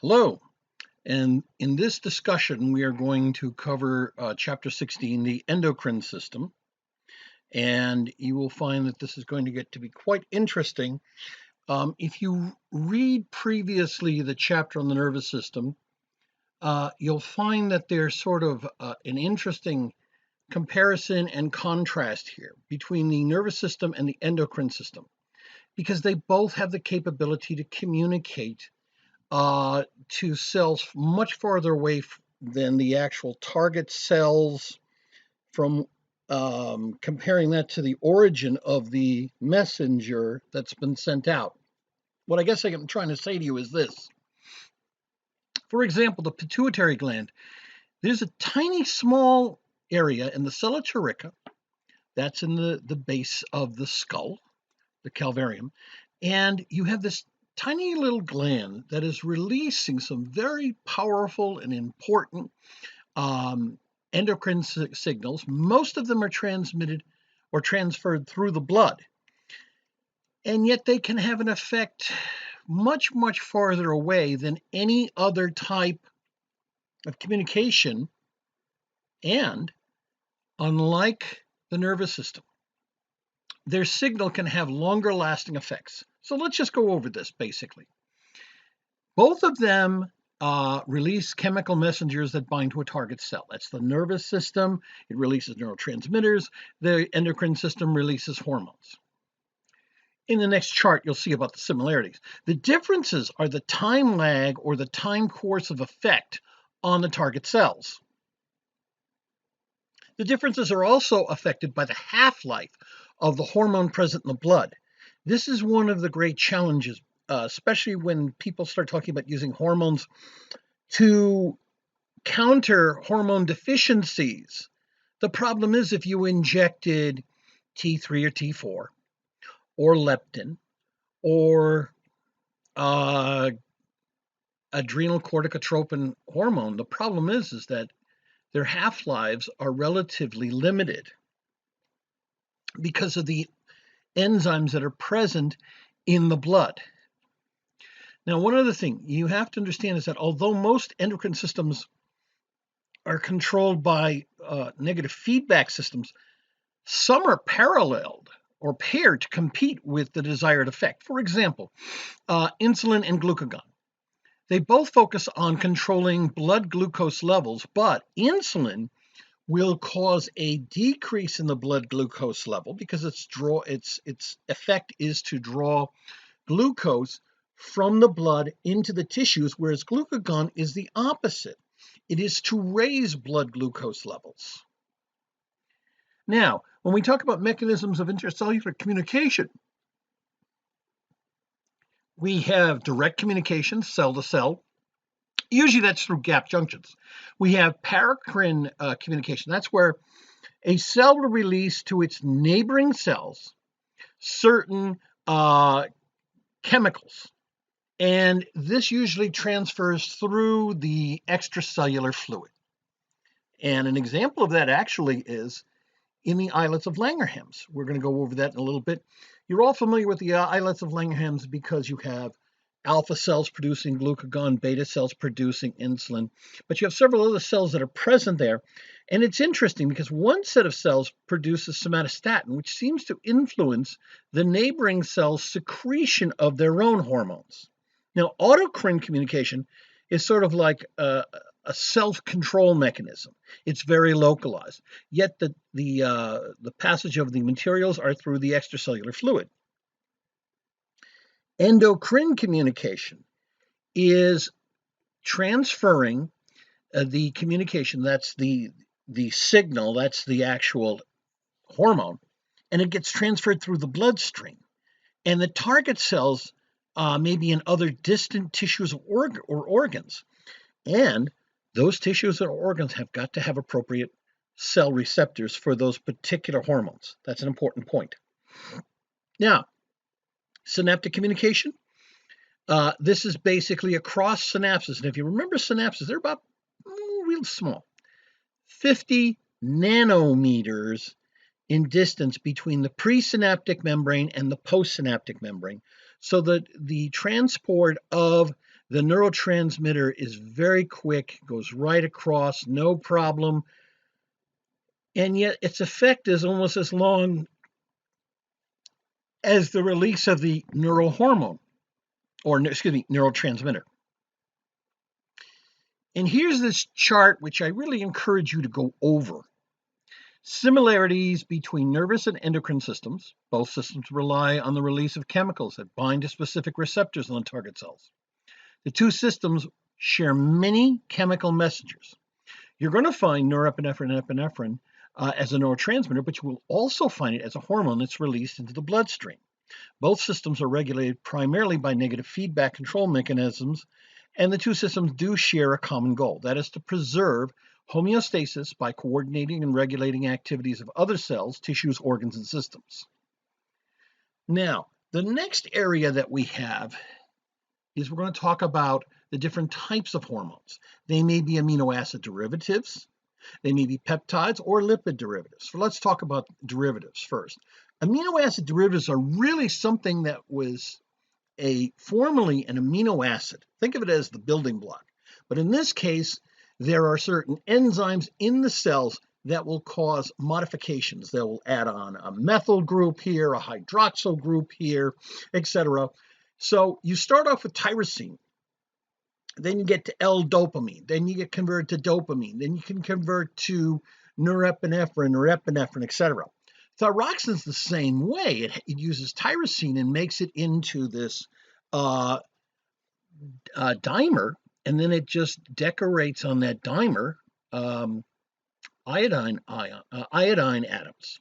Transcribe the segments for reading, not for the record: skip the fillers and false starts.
Hello, and in this discussion, we are going to cover Chapter 16, the endocrine system, and you will find that this is going to get to be quite interesting. If you read previously the chapter on the nervous system, you'll find that there's sort of an interesting comparison and contrast here between the nervous system and the endocrine system, because they both have the capability to communicate to cells much farther away than the actual target cells from comparing that to the origin of the messenger that's been sent out. What I guess I'm trying to say to you is this. For example, the pituitary gland, there's a tiny small area in the sella turica, that's in the base of the skull, the calvarium, and you have this tiny little gland that is releasing some very powerful and important endocrine signals. Most of them are transmitted or transferred through the blood, and yet they can have an effect much, much farther away than any other type of communication, and unlike the nervous system, their signal can have longer lasting effects. So let's just go over this basically. Both of them release chemical messengers that bind to a target cell. That's the nervous system. It releases neurotransmitters. The endocrine system releases hormones. In the next chart, you'll see about the similarities. The differences are the time lag or the time course of effect on the target cells. The differences are also affected by the half-life of the hormone present in the blood. This is one of the great challenges, especially when people start talking about using hormones to counter hormone deficiencies. The problem is if you injected T3 or T4 or leptin or adrenal corticotropin hormone, the problem is that their half-lives are relatively limited because of the enzymes that are present in the blood. Now, one other thing you have to understand is that although most endocrine systems are controlled by negative feedback systems, some are paralleled or paired to compete with the desired effect. For example, insulin and glucagon. They both focus on controlling blood glucose levels, but insulin will cause a decrease in the blood glucose level because its effect is to draw glucose from the blood into the tissues, whereas glucagon is the opposite. It is to raise blood glucose levels. Now, when we talk about mechanisms of intercellular communication, we have direct communication, cell to cell. Usually that's through gap junctions. We have paracrine communication. That's where a cell will release to its neighboring cells certain chemicals. And this usually transfers through the extracellular fluid. And an example of that actually is in the islets of Langerhans. We're going to go over that in a little bit. You're all familiar with the islets of Langerhans because you have alpha cells producing glucagon, beta cells producing insulin, but you have several other cells that are present there. And it's interesting because one set of cells produces somatostatin, which seems to influence the neighboring cell's secretion of their own hormones. Now, autocrine communication is sort of like a self-control mechanism. It's very localized, yet the passage of the materials are through the extracellular fluid. Endocrine communication is transferring the communication, that's the signal, that's the actual hormone, and it gets transferred through the bloodstream. And the target cells may be in other distant tissues or organs. And those tissues or organs have got to have appropriate cell receptors for those particular hormones. That's an important point. Now, synaptic communication. This is basically across synapses. And if you remember synapses, they're about real small, 50 nanometers in distance between the presynaptic membrane and the postsynaptic membrane, so that the transport of The neurotransmitter is very quick, goes right across, no problem, and yet its effect is almost as long as the release of the neurohormone, or excuse me, neurotransmitter. And here's this chart, which I really encourage you to go over. Similarities between nervous and endocrine systems. Both systems rely on the release of chemicals that bind to specific receptors on the target cells. The two systems share many chemical messengers. You're going to find norepinephrine and epinephrine as a neurotransmitter, but you will also find it as a hormone that's released into the bloodstream. Both systems are regulated primarily by negative feedback control mechanisms, and the two systems do share a common goal. That is to preserve homeostasis by coordinating and regulating activities of other cells, tissues, organs, and systems. Now, the next area that we have is we're going to talk about the different types of hormones. They may be amino acid derivatives, they may be peptides or lipid derivatives. So let's talk about derivatives first. Amino acid derivatives are really something that was formerly an amino acid. Think of it as the building block. But in this case, there are certain enzymes in the cells that will cause modifications. They will add on a methyl group here, a hydroxyl group here, etc. So you start off with tyrosine, then you get to L-dopamine, then you get converted to dopamine, then you can convert to norepinephrine or epinephrine, etc. Thyroxine is the same way. It uses tyrosine and makes it into this dimer, and then it just decorates on that dimer iodine atoms.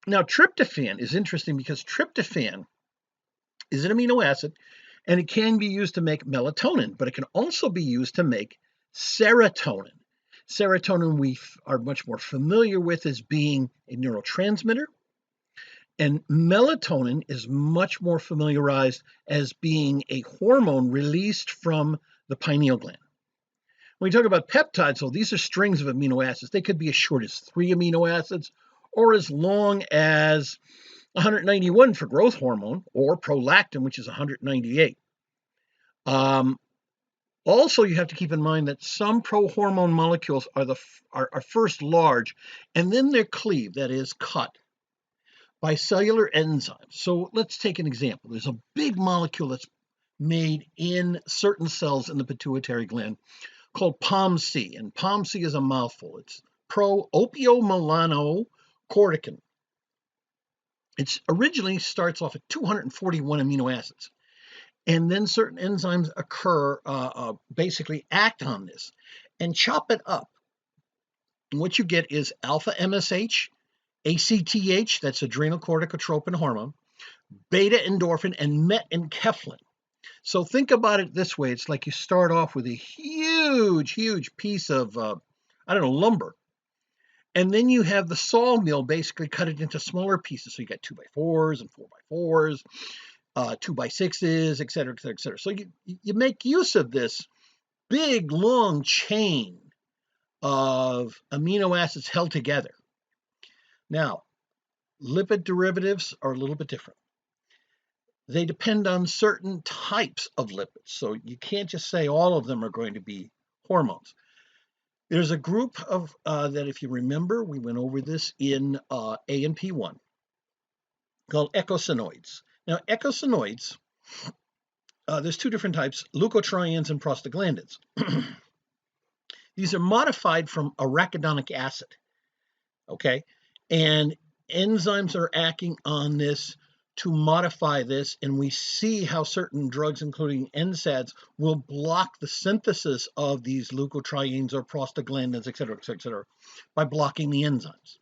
Now, tryptophan is interesting because tryptophan is an amino acid, and it can be used to make melatonin, but it can also be used to make serotonin. Serotonin we are much more familiar with as being a neurotransmitter, and melatonin is much more familiarized as being a hormone released from the pineal gland. When we talk about peptides, so these are strings of amino acids. They could be as short as 3 amino acids or as long as 191 for growth hormone, or prolactin, which is 198. Also, you have to keep in mind that some prohormone molecules are first large, and then they're cleaved, that is, cut by cellular enzymes. So let's take an example. There's a big molecule that's made in certain cells in the pituitary gland called POMC, and POMC is a mouthful. It's pro-opiomelanocorticoin. It originally starts off at 241 amino acids, and then certain enzymes basically act on this and chop it up. And what you get is alpha MSH, ACTH, that's adrenal-corticotropin hormone, beta endorphin, and metenkephalin. So think about it this way. It's like you start off with a huge piece of, lumber. And then you have the sawmill basically cut it into smaller pieces. So you got 2x4s and 4x4s, 2x6s, et cetera, et cetera, et cetera. So you make use of this big, long chain of amino acids held together. Now, lipid derivatives are a little bit different. They depend on certain types of lipids. So you can't just say all of them are going to be hormones. There's a group of that, if you remember, we went over this in A&P1, called eicosanoids. Now, eicosanoids, there's two different types, leukotrienes and prostaglandins. These are modified from arachidonic acid, okay? And enzymes are acting on this to modify this, and we see how certain drugs, including NSAIDs, will block the synthesis of these leukotrienes or prostaglandins, et cetera, by blocking the enzymes.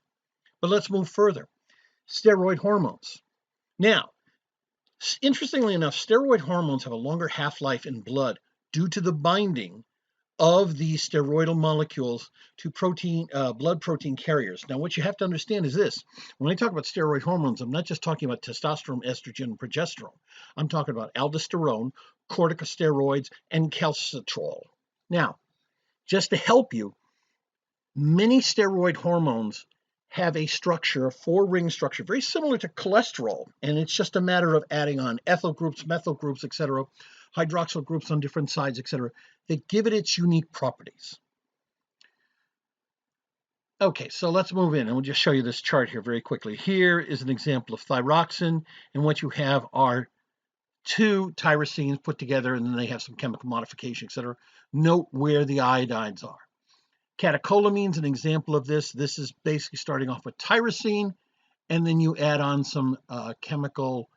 But let's move further. Steroid hormones. Now, interestingly enough, steroid hormones have a longer half-life in blood due to the binding of these steroidal molecules to blood protein carriers. Now, what you have to understand is this. When I talk about steroid hormones, I'm not just talking about testosterone, estrogen, and progesterone. I'm talking about aldosterone, corticosteroids, and calcitrol. Now, just to help you, many steroid hormones have a structure, a 4-ring structure, very similar to cholesterol, and it's just a matter of adding on ethyl groups, methyl groups, etc., hydroxyl groups on different sides, etc., that give it its unique properties. Okay, so let's move in, and we'll just show you this chart here very quickly. Here is an example of thyroxine, and what you have are two tyrosines put together, and then they have some chemical modification, etc. Note where the iodides are. Catecholamine is an example of this. This is basically starting off with tyrosine, and then you add on some chemical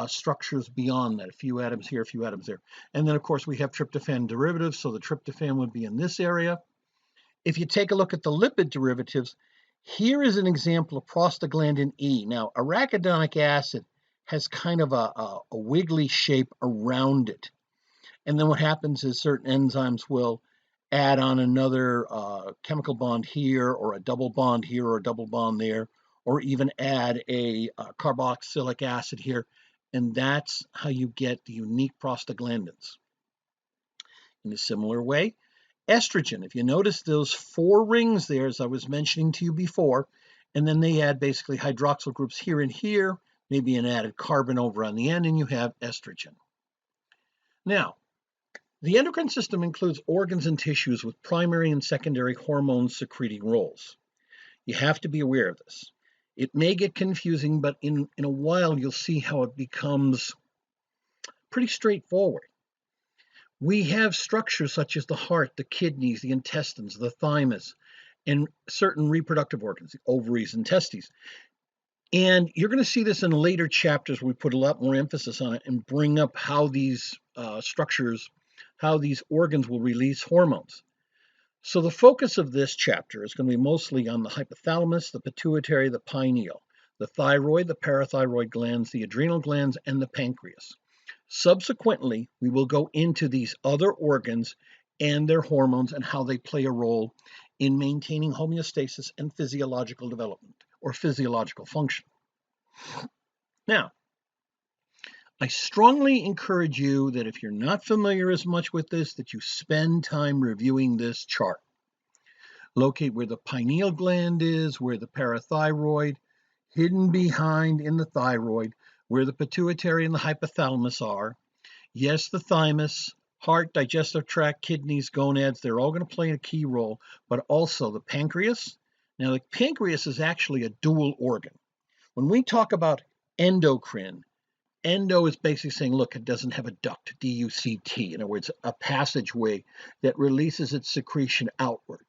structures beyond that, a few atoms here, a few atoms there. And then, of course, we have tryptophan derivatives, so the tryptophan would be in this area. If you take a look at the lipid derivatives, here is an example of prostaglandin E. Now, arachidonic acid has kind of a wiggly shape around it. And then what happens is certain enzymes will add on another chemical bond here, or a double bond here, or a double bond there, or even add a carboxylic acid here. And that's how you get the unique prostaglandins. In a similar way, estrogen, if you notice those four rings there, as I was mentioning to you before, and then they add basically hydroxyl groups here and here, maybe an added carbon over on the end, and you have estrogen. Now, the endocrine system includes organs and tissues with primary and secondary hormones secreting roles. You have to be aware of this. It may get confusing, but in a while you'll see how it becomes pretty straightforward. We have structures such as the heart, the kidneys, the intestines, the thymus, and certain reproductive organs, the ovaries and testes. And you're going to see this in later chapters where we put a lot more emphasis on it and bring up how these structures, how these organs will release hormones. So the focus of this chapter is going to be mostly on the hypothalamus, the pituitary, the pineal, the thyroid, the parathyroid glands, the adrenal glands, and the pancreas. Subsequently, we will go into these other organs and their hormones and how they play a role in maintaining homeostasis and physiological development or physiological function. Now, I strongly encourage you that if you're not familiar as much with this, that you spend time reviewing this chart. Locate where the pineal gland is, where the parathyroid, hidden behind in the thyroid, where the pituitary and the hypothalamus are. Yes, the thymus, heart, digestive tract, kidneys, gonads, they're all going to play a key role, but also the pancreas. Now, the pancreas is actually a dual organ. When we talk about endocrine, endo is basically saying, look, it doesn't have a duct, D-U-C-T, in other words, a passageway that releases its secretion outward.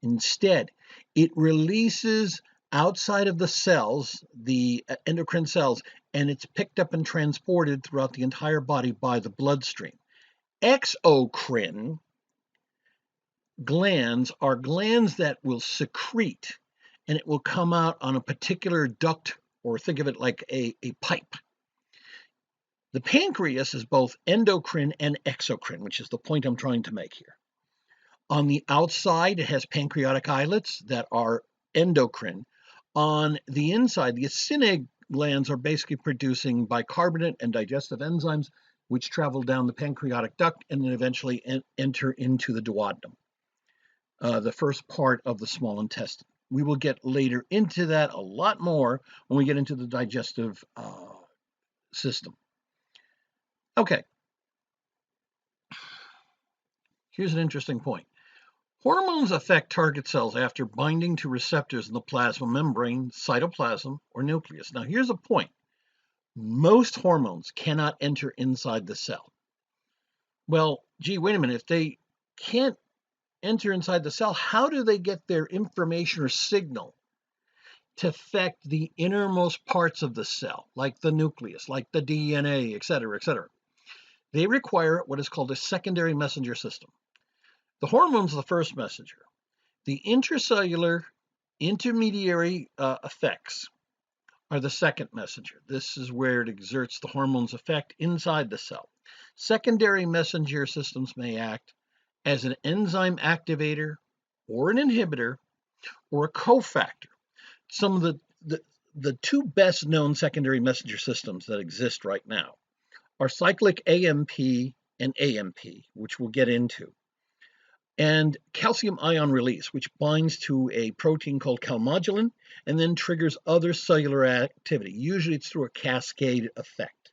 Instead, it releases outside of the cells, the endocrine cells, and it's picked up and transported throughout the entire body by the bloodstream. Exocrine glands are glands that will secrete, and it will come out on a particular duct, or think of it like a pipe. The pancreas is both endocrine and exocrine, which is the point I'm trying to make here. On the outside, it has pancreatic islets that are endocrine. On the inside, the acidic glands are basically producing bicarbonate and digestive enzymes, which travel down the pancreatic duct and then eventually enter into the duodenum, the first part of the small intestine. We will get later into that a lot more when we get into the digestive system. Okay. Here's an interesting point. Hormones affect target cells after binding to receptors in the plasma membrane, cytoplasm, or nucleus. Now, here's a point. Most hormones cannot enter inside the cell. Well, gee, wait a minute. If they can't enter inside the cell, how do they get their information or signal to affect the innermost parts of the cell, like the nucleus, like the DNA, et cetera, et cetera? They require what is called a secondary messenger system. The hormones are the first messenger. The intracellular intermediary effects are the second messenger. This is where it exerts the hormone's effect inside the cell. Secondary messenger systems may act as an enzyme activator or an inhibitor or a cofactor. Some of the two best known secondary messenger systems that exist right now are cyclic AMP and AMP, which we'll get into, and calcium ion release, which binds to a protein called calmodulin and then triggers other cellular activity. Usually it's through a cascade effect.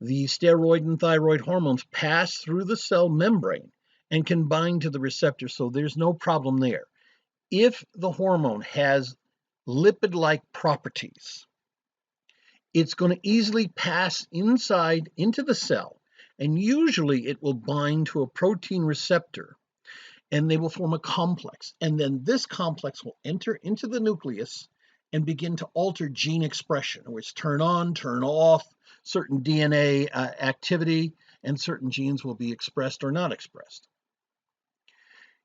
The steroid and thyroid hormones pass through the cell membrane and can bind to the receptor, so there's no problem there. If the hormone has lipid-like properties, it's going to easily pass inside into the cell, and usually it will bind to a protein receptor, and they will form a complex. And then this complex will enter into the nucleus and begin to alter gene expression, which turn on, turn off certain DNA activity, and certain genes will be expressed or not expressed.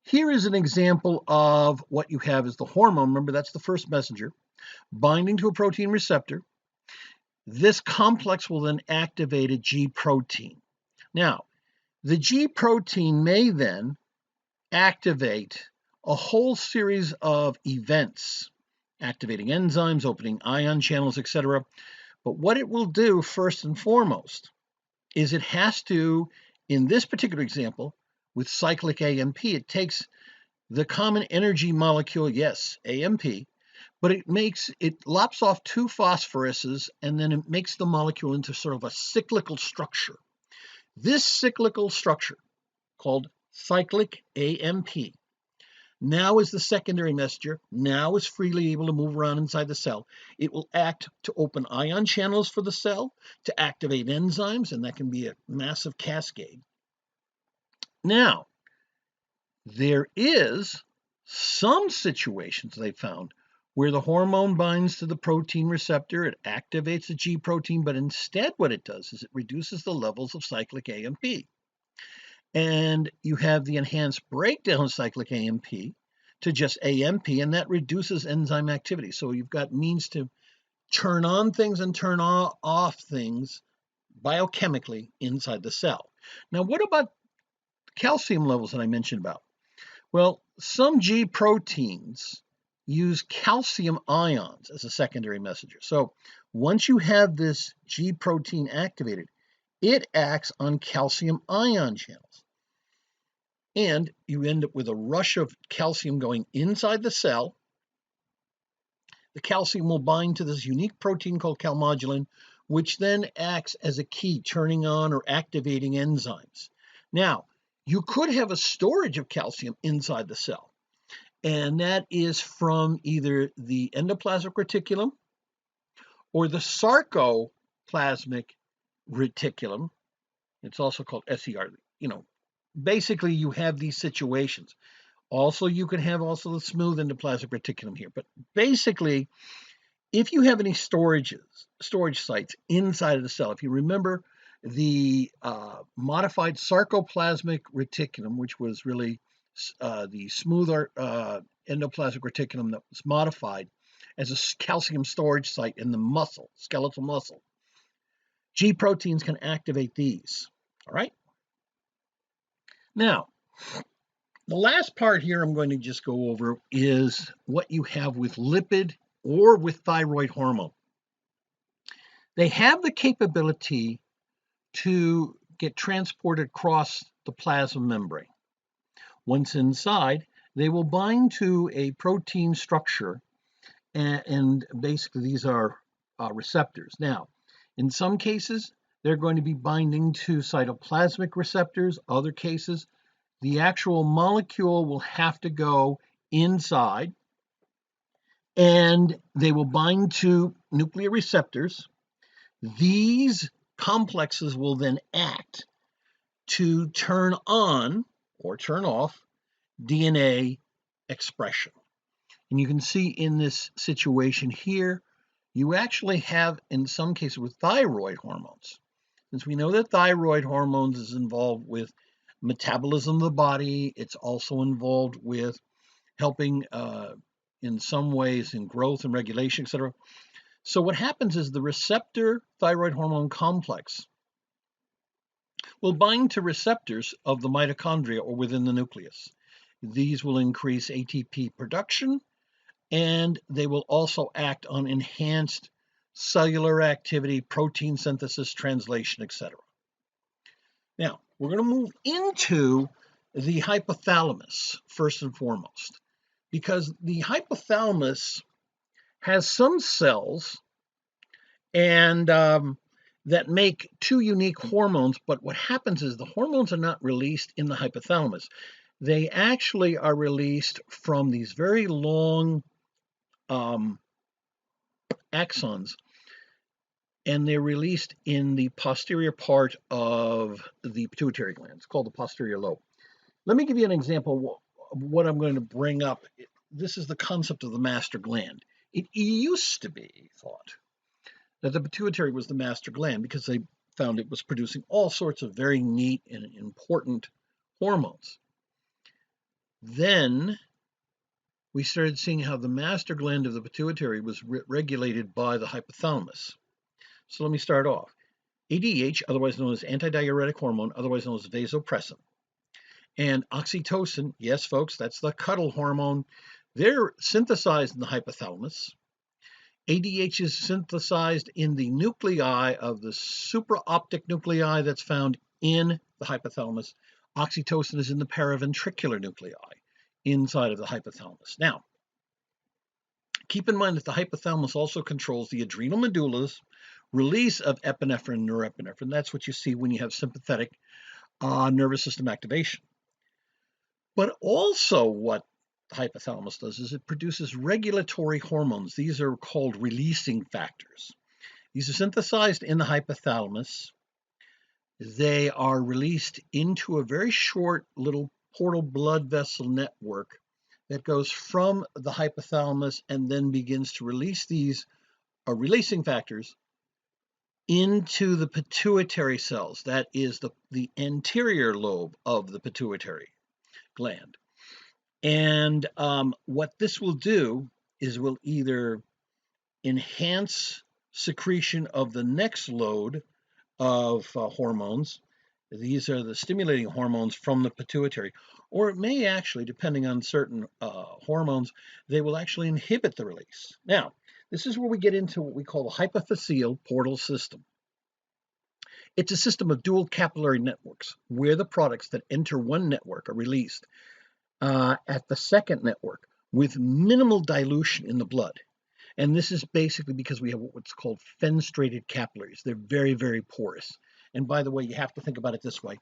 Here is an example of what you have as the hormone. Remember, that's the first messenger, binding to a protein receptor. This complex will then activate a G protein. Now, the G protein may then activate a whole series of events, activating enzymes, opening ion channels, etc. But what it will do first and foremost is it has to, in this particular example, with cyclic AMP, it takes the common energy molecule, yes, AMP, but it lops off two phosphoruses, and then it makes the molecule into sort of a cyclical structure. This cyclical structure, called cyclic AMP, now is the secondary messenger, now is freely able to move around inside the cell. It will act to open ion channels for the cell, to activate enzymes, and that can be a massive cascade. Now, there is some situations they found where the hormone binds to the protein receptor, it activates the G protein, but instead what it does is it reduces the levels of cyclic AMP. And you have the enhanced breakdown of cyclic AMP to just AMP, and that reduces enzyme activity. So you've got means to turn on things and turn off things biochemically inside the cell. Now, what about calcium levels that I mentioned about? Well, some G proteins use calcium ions as a secondary messenger. So once you have this G protein activated, it acts on calcium ion channels. And you end up with a rush of calcium going inside the cell. The calcium will bind to this unique protein called calmodulin, which then acts as a key, turning on or activating enzymes. Now, you could have a storage of calcium inside the cell, and that is from either the endoplasmic reticulum or the sarcoplasmic reticulum. It's also called SER. Basically, you have these situations. Also, you can have also the smooth endoplasmic reticulum here. But basically, if you have any storage sites inside of the cell, if you remember the modified sarcoplasmic reticulum, which was really the smoother endoplasmic reticulum that was modified as a calcium storage site in the muscle, skeletal muscle, G proteins can activate these. All right. Now, the last part here I'm going to just go over is what you have with lipid or with thyroid hormone. They have the capability to get transported across the plasma membrane. Once inside, they will bind to a protein structure, and basically these are receptors. Now, in some cases, they're going to be binding to cytoplasmic receptors. Other cases, the actual molecule will have to go inside, and they will bind to nuclear receptors. These complexes will then act to turn on or turn off DNA expression. And you can see in this situation here, you actually have, in some cases, with thyroid hormones. Since we know that thyroid hormones is involved with metabolism of the body, it's also involved with helping in some ways in growth and regulation, etc. So what happens is the receptor thyroid hormone complex will bind to receptors of the mitochondria or within the nucleus. These will increase ATP production, and they will also act on enhanced cellular activity, protein synthesis, translation, etc. Now, we're going to move into the hypothalamus first and foremost, because the hypothalamus has some cells, and that make two unique hormones, but what happens is the hormones are not released in the hypothalamus. They actually are released from these very long axons, and they're released in the posterior part of the pituitary gland. It's called the posterior lobe. Let me give you an example of what I'm going to bring up. This is the concept of the master gland. It used to be thought that the pituitary was the master gland because they found it was producing all sorts of very neat and important hormones. Then we started seeing how the master gland of the pituitary was regulated by the hypothalamus. So let me start off. ADH, otherwise known as antidiuretic hormone, otherwise known as vasopressin, and oxytocin, yes, folks, that's the cuddle hormone. They're synthesized in the hypothalamus. ADH is synthesized in the nuclei of the supraoptic nuclei that's found in the hypothalamus. Oxytocin is in the paraventricular nuclei inside of the hypothalamus. Now, keep in mind that the hypothalamus also controls the adrenal medulla's release of epinephrine and norepinephrine. That's what you see when you have sympathetic nervous system activation. But also what the hypothalamus does is it produces regulatory hormones. These are called releasing factors. These are synthesized in the hypothalamus. They are released into a very short little portal blood vessel network that goes from the hypothalamus and then begins to release these releasing factors into the pituitary cells. That is the anterior lobe of the pituitary gland. And what this will do is will either enhance secretion of the next load of hormones. These are the stimulating hormones from the pituitary, or it may actually, depending on certain hormones, they will actually inhibit the release. Now, this is where we get into what we call the hypophyseal portal system. It's a system of dual capillary networks where the products that enter one network are released at the second network with minimal dilution in the blood. And this is basically because we have what's called fenestrated capillaries. They're very, very porous. And by the way, you have to think about it this way.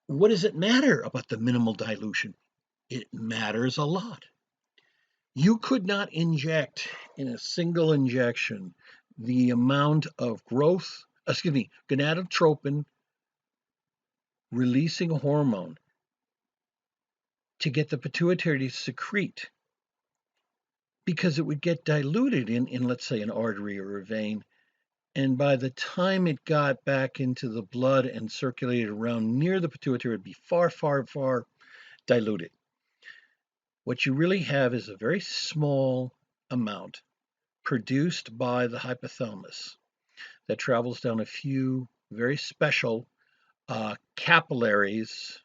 What does it matter about the minimal dilution? It matters a lot. You could not inject in a single injection the amount of gonadotropin releasing hormone to get the pituitary to secrete, because it would get diluted in let's say, an artery or a vein. And by the time it got back into the blood and circulated around near the pituitary, it would be far, far, far diluted. What you really have is a very small amount produced by the hypothalamus that travels down a few very special capillaries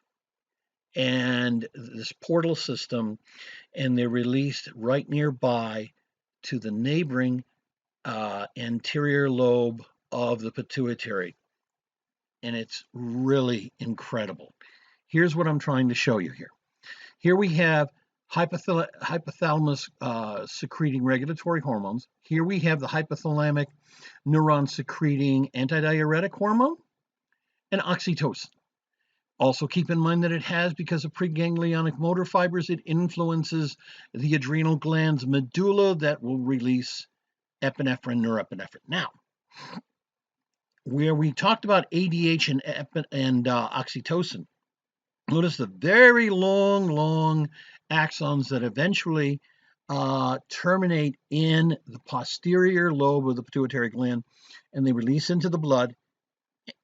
and this portal system, and they're released right nearby to the neighboring anterior lobe of the pituitary. And it's really incredible. Here's what I'm trying to show you here. Here we have hypothalamus secreting regulatory hormones. Here we have the hypothalamic neuron secreting antidiuretic hormone and oxytocin. Also keep in mind that it has, because of preganglionic motor fibers, it influences the adrenal gland's medulla that will release epinephrine, norepinephrine. Now, where we talked about ADH and oxytocin, notice the very long axons that eventually terminate in the posterior lobe of the pituitary gland, and they release into the blood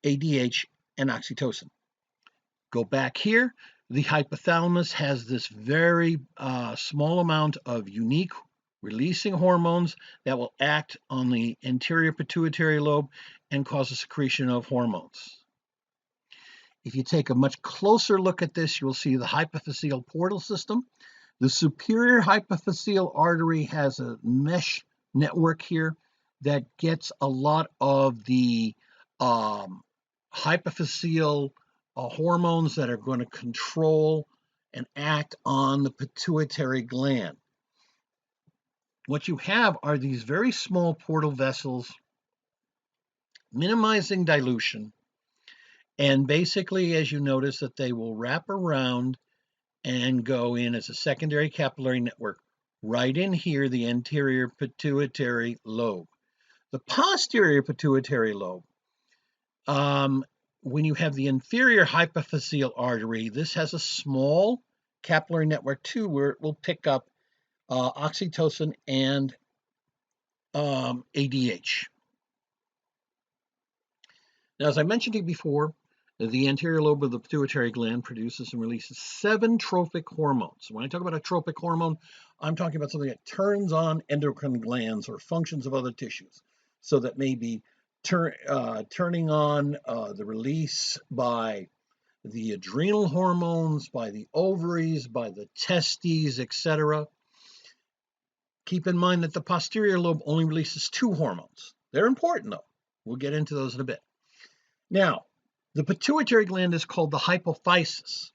ADH and oxytocin. Go back here, the hypothalamus has this very small amount of unique releasing hormones that will act on the anterior pituitary lobe and cause a secretion of hormones. If you take a much closer look at this, you'll see the hypophyseal portal system. The superior hypophyseal artery has a mesh network here that gets a lot of the hypophyseal hormones that are going to control and act on the pituitary gland. What you have are these very small portal vessels minimizing dilution. And basically, as you notice, that they will wrap around and go in as a secondary capillary network right in here, the anterior pituitary lobe. The posterior pituitary lobe, when you have the inferior hypophyseal artery, this has a small capillary network too, where it will pick up oxytocin and ADH. Now, as I mentioned to you before, the anterior lobe of the pituitary gland produces and releases 7 trophic hormones. When I talk about a trophic hormone, I'm talking about something that turns on endocrine glands or functions of other tissues. So that may be turning on the release by the adrenal hormones, by the ovaries, by the testes, etc. Keep in mind that the posterior lobe only releases 2 hormones. They're important, though. We'll get into those in a bit. Now, the pituitary gland is called the hypophysis.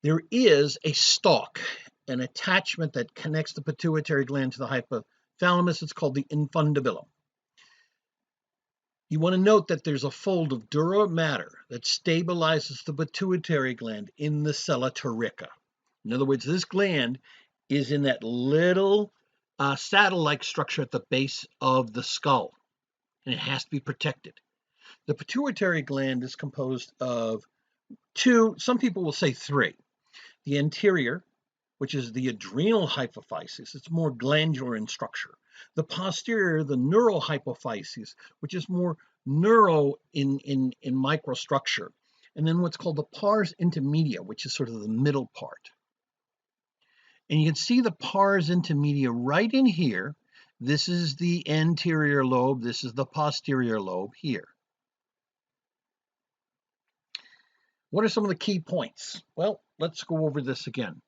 There is a stalk, an attachment that connects the pituitary gland to the hypothalamus. It's called the infundibulum. You want to note that there's a fold of dura mater that stabilizes the pituitary gland in the sella turica. In other words, this gland is in that little saddle-like structure at the base of the skull, and it has to be protected. The pituitary gland is composed of 2, some people will say 3. The anterior, which is the adrenal hypophysis, it's more glandular in structure. The posterior, the neural hypophysis, which is more neuro in microstructure. And then what's called the pars intermedia, which is sort of the middle part. And you can see the pars intermedia right in here. This is the anterior lobe. This is the posterior lobe here. What are some of the key points? Well, let's go over this again.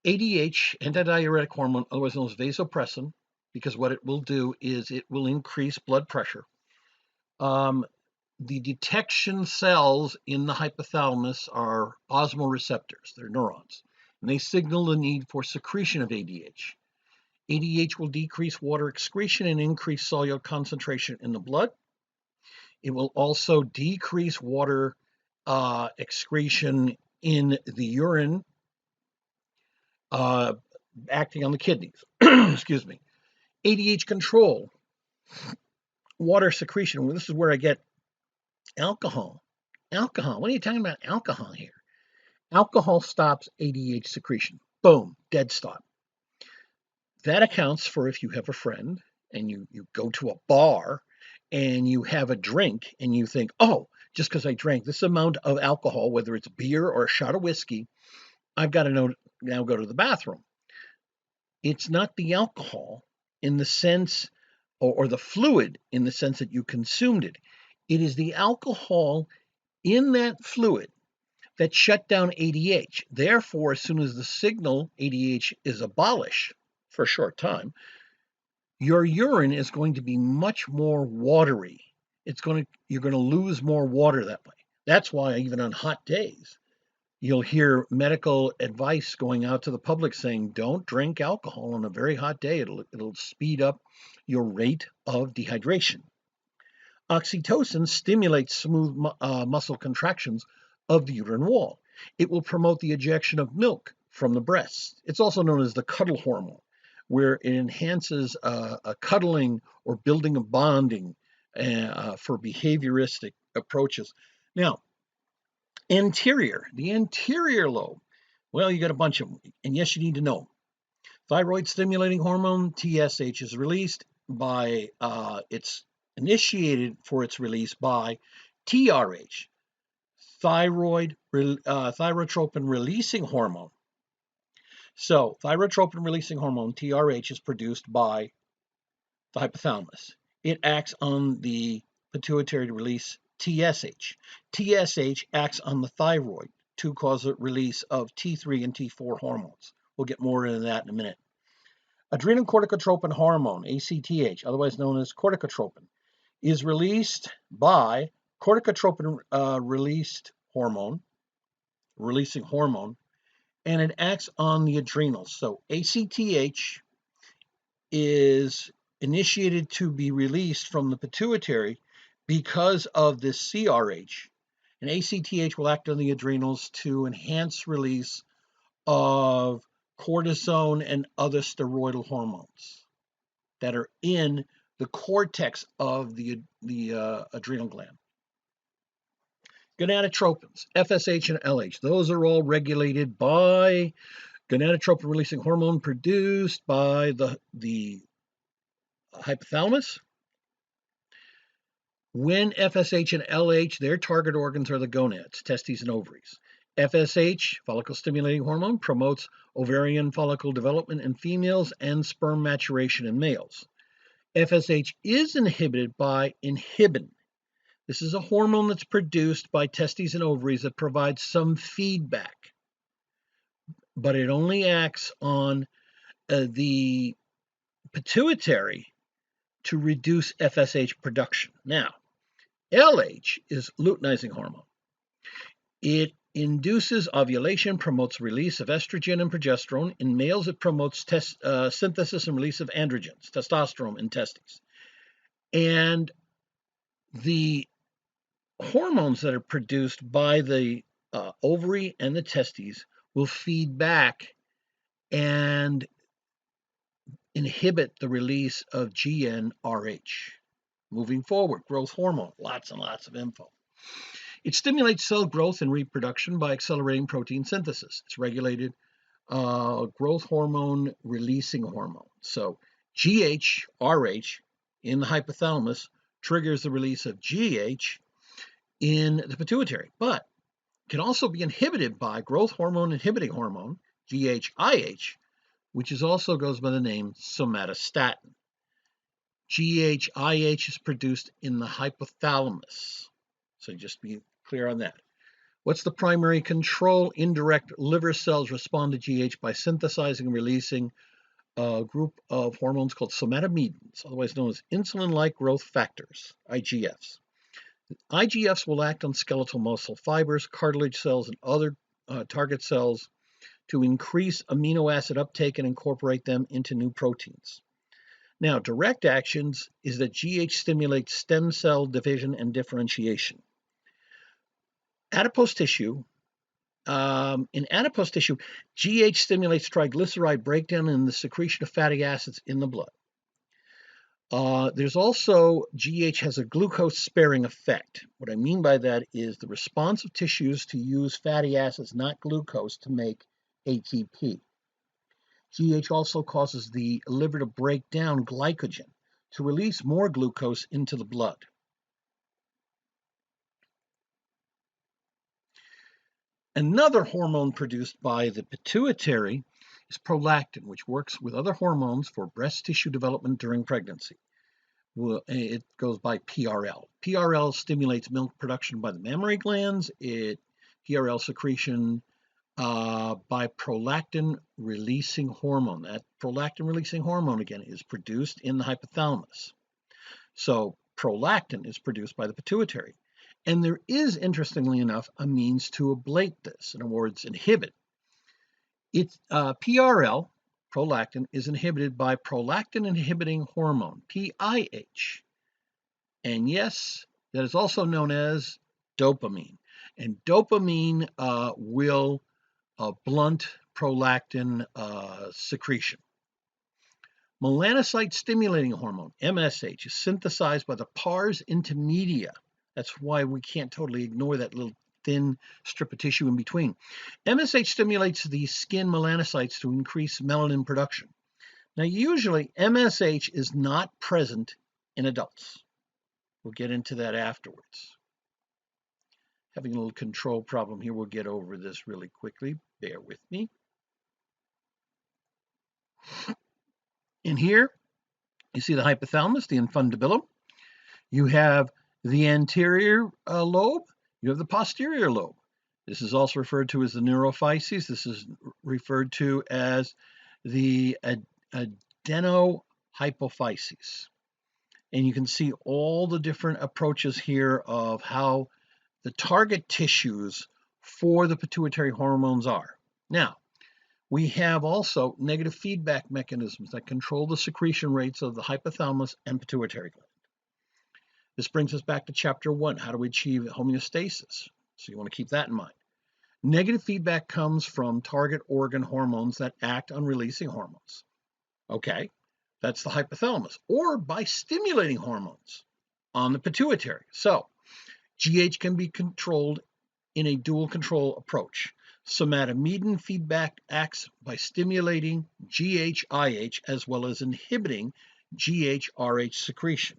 ADH, antidiuretic hormone, otherwise known as vasopressin, because what it will do is it will increase blood pressure. The detection cells in the hypothalamus are osmoreceptors, they're neurons, and they signal the need for secretion of ADH. ADH will decrease water excretion and increase solute concentration in the blood. It will also decrease water excretion in the urine, acting on the kidneys. Excuse me. ADH control, water secretion. Well, this is where I get alcohol. Alcohol. What are you talking about alcohol here? Alcohol stops ADH secretion. Boom, dead stop. That accounts for if you have a friend and you go to a bar and you have a drink and you think, oh, just because I drank this amount of alcohol, whether it's beer or a shot of whiskey, I've got to now go to the bathroom. It's not the alcohol in the sense, or the fluid in the sense that you consumed it. It is the alcohol in that fluid that shut down ADH. Therefore, as soon as the signal ADH is abolished for a short time, your urine is going to be much more watery. You're going to lose more water that way. That's why even on hot days, you'll hear medical advice going out to the public saying, don't drink alcohol on a very hot day. It'll speed up your rate of dehydration. Oxytocin stimulates smooth muscle contractions of the uterine wall. It will promote the ejection of milk from the breast. It's also known as the cuddle hormone, where it enhances a cuddling or building of bonding for behavioristic approaches. Now, the anterior lobe, well, you got a bunch of them, and yes, you need to know. Thyroid stimulating hormone, TSH, is released by, it's initiated for its release by TRH, thyrotropin-releasing hormone. So, thyrotropin-releasing hormone, TRH, is produced by the hypothalamus. It acts on the pituitary to release TSH. TSH acts on the thyroid to cause a release of T3 and T4 hormones. We'll get more into that in a minute. Adrenocorticotropin hormone, ACTH, otherwise known as corticotropin, is released by corticotropin releasing hormone, and it acts on the adrenals. So ACTH is initiated to be released from the pituitary because of this CRH. And ACTH will act on the adrenals to enhance release of cortisone and other steroidal hormones that are in the cortex of the adrenal gland. Gonadotropins, FSH and LH, those are all regulated by gonadotropin-releasing hormone produced by the hypothalamus. When FSH and LH, their target organs are the gonads, testes and ovaries. FSH, follicle-stimulating hormone, promotes ovarian follicle development in females and sperm maturation in males. FSH is inhibited by inhibin. This is a hormone that's produced by testes and ovaries that provides some feedback, but it only acts on the pituitary to reduce FSH production. Now, LH is luteinizing hormone. It induces ovulation, promotes release of estrogen and progesterone. In males, it promotes synthesis and release of androgens, testosterone in testes. And the hormones that are produced by the ovary and the testes will feed back and inhibit the release of GnRH. Moving forward, growth hormone, lots and lots of info. It stimulates cell growth and reproduction by accelerating protein synthesis. It's regulated growth hormone releasing hormone. So GHRH in the hypothalamus triggers the release of GH in the pituitary, but can also be inhibited by growth hormone inhibiting hormone, GHIH, which also goes by the name somatostatin. GHIH is produced in the hypothalamus. So just be clear on that. What's the primary control? Indirect liver cells respond to GH by synthesizing and releasing a group of hormones called somatomedins, otherwise known as insulin-like growth factors, IGFs. IGFs will act on skeletal muscle fibers, cartilage cells, and other target cells to increase amino acid uptake and incorporate them into new proteins. Now, direct actions is that GH stimulates stem cell division and differentiation. Adipose tissue, in adipose tissue, GH stimulates triglyceride breakdown and the secretion of fatty acids in the blood. There's also, GH has a glucose-sparing effect. What I mean by that is the response of tissues to use fatty acids, not glucose, to make ATP. GH also causes the liver to break down glycogen to release more glucose into the blood. Another hormone produced by the pituitary is prolactin, which works with other hormones for breast tissue development during pregnancy. It goes by PRL. PRL stimulates milk production by the mammary glands. PRL secretion by prolactin-releasing hormone. That prolactin-releasing hormone, again, is produced in the hypothalamus. So prolactin is produced by the pituitary. And there is, interestingly enough, a means to ablate this, in other words, inhibit. PRL, prolactin, is inhibited by prolactin-inhibiting hormone, PIH. And yes, that is also known as dopamine. And dopamine will blunt prolactin secretion. Melanocyte-stimulating hormone, MSH, is synthesized by the pars intermedia. That's why we can't totally ignore that little thin strip of tissue in between. MSH stimulates the skin melanocytes to increase melanin production. Now, usually, MSH is not present in adults. We'll get into that afterwards. Having a little control problem here. We'll get over this really quickly. Bear with me. In here, you see the hypothalamus, the infundibulum. You have the anterior lobe. You have the posterior lobe. This is also referred to as the neurophyses. This is referred to as the adenohypophyses. And you can see all the different approaches here of how the target tissues for the pituitary hormones are. Now, We have also negative feedback mechanisms that control the secretion rates of the hypothalamus and pituitary gland. This brings us back to chapter 1, how do we achieve homeostasis? So you want to keep that in mind. Negative feedback comes from target organ hormones that act on releasing hormones. Okay, that's the hypothalamus, or by stimulating hormones on the pituitary. So GH can be controlled in a dual control approach. Somatomedin feedback acts by stimulating GH-IH as well as inhibiting GH-RH secretion.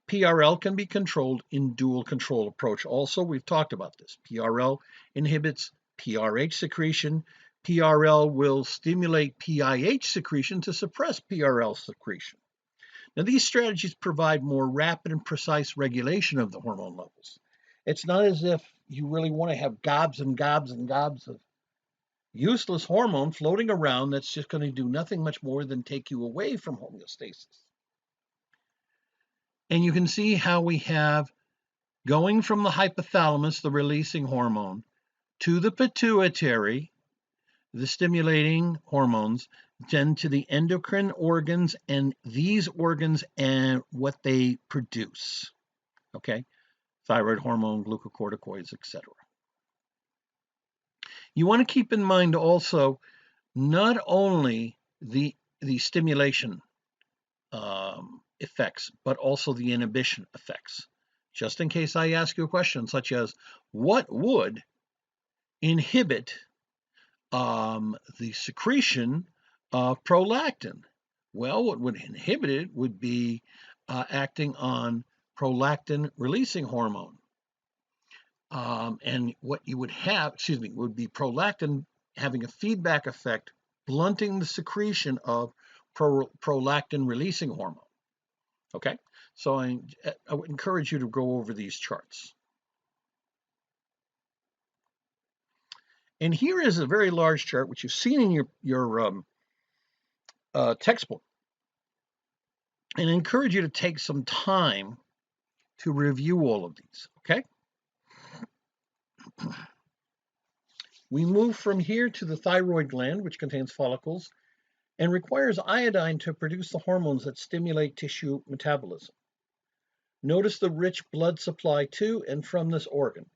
PRL can be controlled in dual control approach. Also, we've talked about this. PRL inhibits PRH secretion. PRL will stimulate PIH secretion to suppress PRL secretion. Now, these strategies provide more rapid and precise regulation of the hormone levels. It's not as if you really want to have gobs and gobs and gobs of useless hormone floating around that's just going to do nothing much more than take you away from homeostasis. And you can see how we have going from the hypothalamus, the releasing hormone, to the pituitary, the stimulating hormones, then to the endocrine organs and these organs and what they produce. Okay, thyroid hormone, glucocorticoids, etc. You want to keep in mind also not only the stimulation effects, but also the inhibition effects. Just in case I ask you a question such as, what would inhibit the secretion of prolactin? Well, what would inhibit it would be acting on prolactin releasing hormone. And what you would have, would be prolactin having a feedback effect, blunting the secretion of prolactin releasing hormone. Okay, so I would encourage you to go over these charts. And here is a very large chart, which you've seen in your textbook. And I encourage you to take some time to review all of these, okay? We move from here to the thyroid gland, which contains follicles, and requires iodine to produce the hormones that stimulate tissue metabolism. Notice the rich blood supply to and from this organ.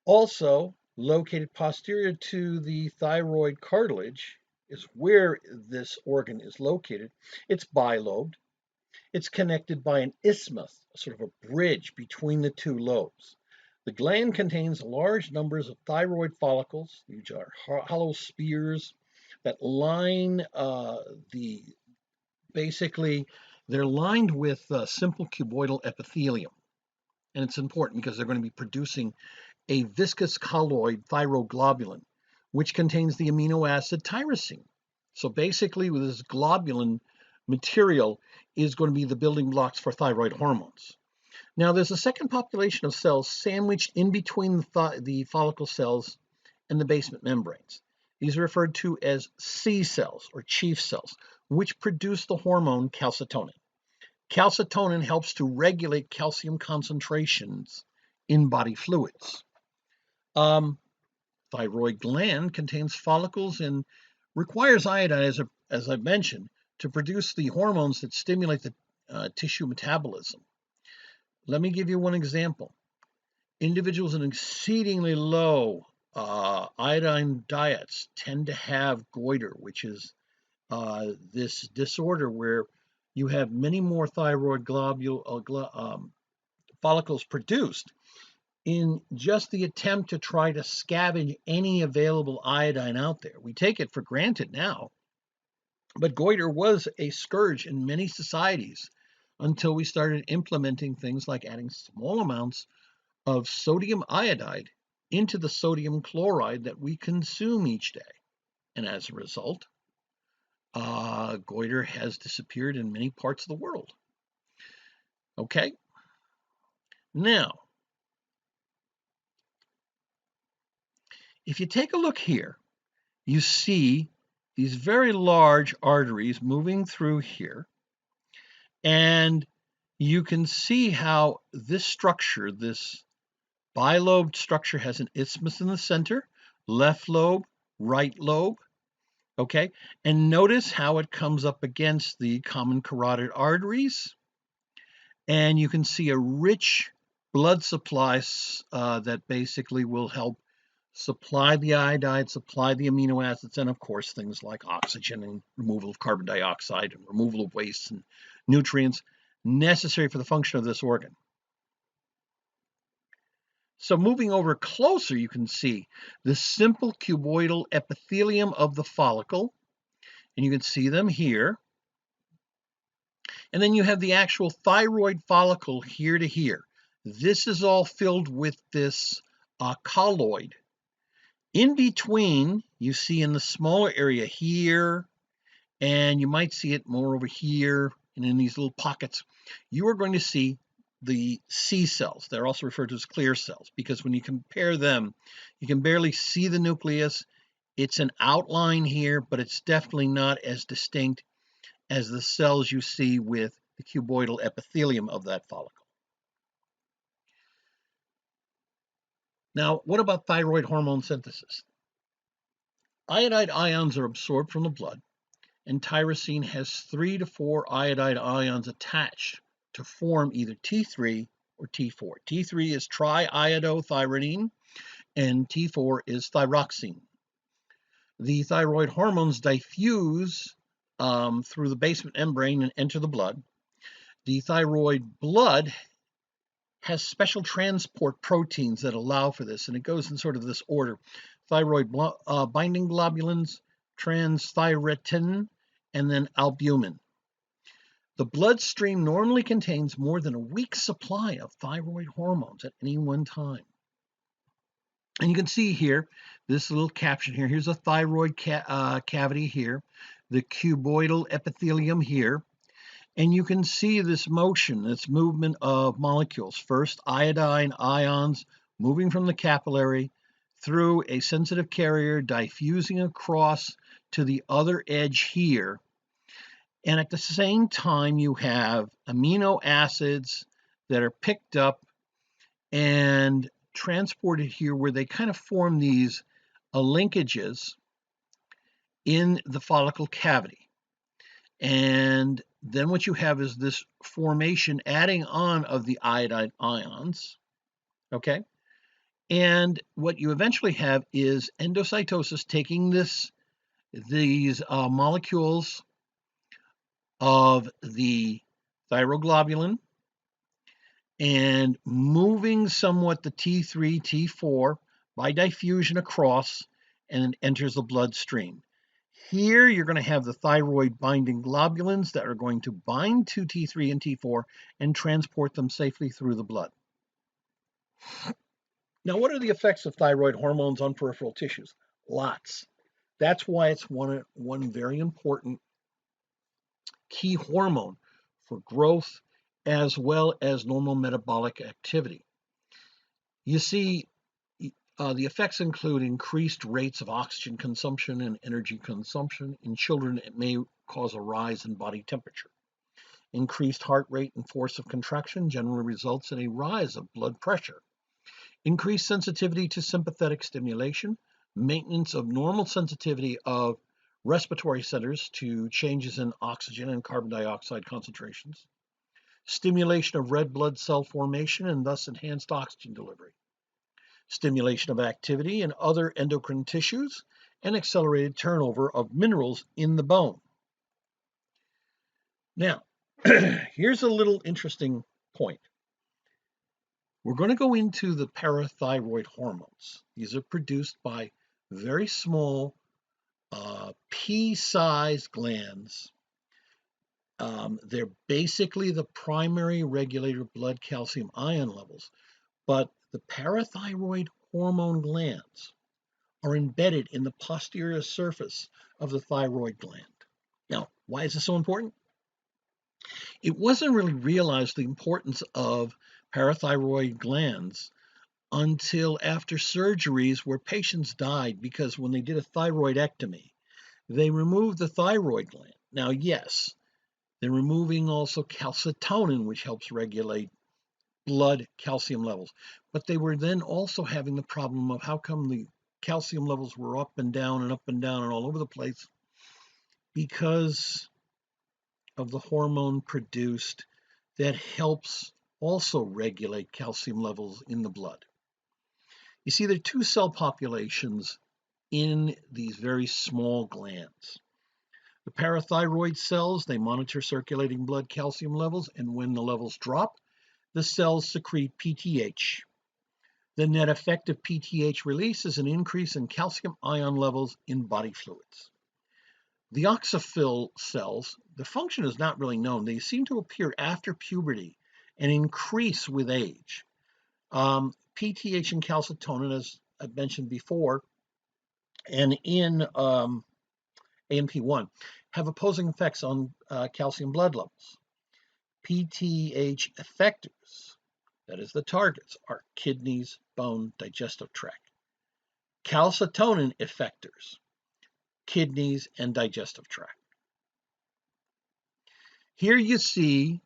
Also, located posterior to the thyroid cartilage is where this organ is located. It's bilobed. It's connected by an isthmus, sort of a bridge between the two lobes. The gland contains large numbers of thyroid follicles. These are hollow spheres that line basically, they're lined with simple cuboidal epithelium. And it's important because they're going to be producing a viscous colloid thyroglobulin, which contains the amino acid tyrosine. So basically, with this globulin material is going to be the building blocks for thyroid hormones. Now, there's a second population of cells sandwiched in between the follicle cells and the basement membranes. These are referred to as C cells or chief cells, which produce the hormone calcitonin. Calcitonin helps to regulate calcium concentrations in body fluids. Thyroid gland contains follicles and requires iodine, as I've mentioned, to produce the hormones that stimulate the tissue metabolism. Let me give you one example. Individuals in exceedingly low iodine diets tend to have goiter, which is this disorder where you have many more thyroid follicles produced in just the attempt to try to scavenge any available iodine out there. We take it for granted now, but goiter was a scourge in many societies until we started implementing things like adding small amounts of sodium iodide into the sodium chloride that we consume each day. And as a result, goiter has disappeared in many parts of the world. Okay, now, if you take a look here, you see these very large arteries moving through here, and you can see how this structure, this bilobed structure, has an isthmus in the center, left lobe, right lobe, okay? And notice how it comes up against the common carotid arteries. And you can see a rich blood supply that basically will help supply the iodide, supply the amino acids, and of course things like oxygen and removal of carbon dioxide and removal of waste and nutrients necessary for the function of this organ. So moving over closer, you can see the simple cuboidal epithelium of the follicle, and you can see them here. And then you have the actual thyroid follicle here to here. This is all filled with this colloid. In between, you see in the smaller area here, and you might see it more over here and in these little pockets, you are going to see the C cells. They're also referred to as clear cells because when you compare them, you can barely see the nucleus. It's an outline here, but it's definitely not as distinct as the cells you see with the cuboidal epithelium of that follicle. Now, what about thyroid hormone synthesis? Iodide ions are absorbed from the blood, and tyrosine has 3 to 4 iodide ions attached to form either T3 or T4. T3 is triiodothyronine, and T4 is thyroxine. The thyroid hormones diffuse through the basement membrane and enter the blood. The thyroid blood has special transport proteins that allow for this, and it goes in sort of this order: thyroid binding globulins, transthyretin, and then albumin. The bloodstream normally contains more than a week's supply of thyroid hormones at any one time. And you can see here, this little caption here, here's a thyroid cavity here, the cuboidal epithelium here, and you can see this motion, this movement of molecules. First, iodine ions moving from the capillary through a sensitive carrier, diffusing across to the other edge here. And at the same time, you have amino acids that are picked up and transported here where they kind of form these linkages in the follicle cavity. And then what you have is this formation adding on of the iodide ions, okay? And what you eventually have is endocytosis taking these molecules of the thyroglobulin and moving somewhat the T3, T4 by diffusion across, and it enters the bloodstream. Here you're going to have the thyroid binding globulins that are going to bind to T3 and T4 and transport them safely through the blood. Now, what are the effects of thyroid hormones on peripheral tissues? Lots. That's why it's one very important key hormone for growth as well as normal metabolic activity. You see, the effects include increased rates of oxygen consumption and energy consumption. In children, it may cause a rise in body temperature. Increased heart rate and force of contraction generally results in a rise of blood pressure. Increased sensitivity to sympathetic stimulation, maintenance of normal sensitivity of respiratory centers to changes in oxygen and carbon dioxide concentrations, stimulation of red blood cell formation and thus enhanced oxygen delivery, stimulation of activity in other endocrine tissues, and accelerated turnover of minerals in the bone. Now, here's a little interesting point. We're going to go into the parathyroid hormones. These are produced by very small pea-sized glands. They're basically the primary regulator of blood calcium ion levels, but the parathyroid hormone glands are embedded in the posterior surface of the thyroid gland. Now, why is this so important? It wasn't really realized the importance of parathyroid glands until after surgeries where patients died because when they did a thyroidectomy, they removed the thyroid gland. Now, yes, they're removing also calcitonin, which helps regulate blood calcium levels. But they were then also having the problem of how come the calcium levels were up and down and up and down and all over the place because of the hormone produced that helps also regulate calcium levels in the blood. You see, there are two cell populations in these very small glands. The parathyroid cells, they monitor circulating blood calcium levels, and when the levels drop, the cells secrete PTH. The net effect of PTH release is an increase in calcium ion levels in body fluids. The oxyphil cells, the function is not really known. They seem to appear after puberty and increase with age. PTH and calcitonin, as I mentioned before, and in AMP1, have opposing effects on calcium blood levels. PTH effectors, that is the targets, are kidneys, bone, digestive tract. Calcitonin effectors, kidneys and digestive tract. Here you see,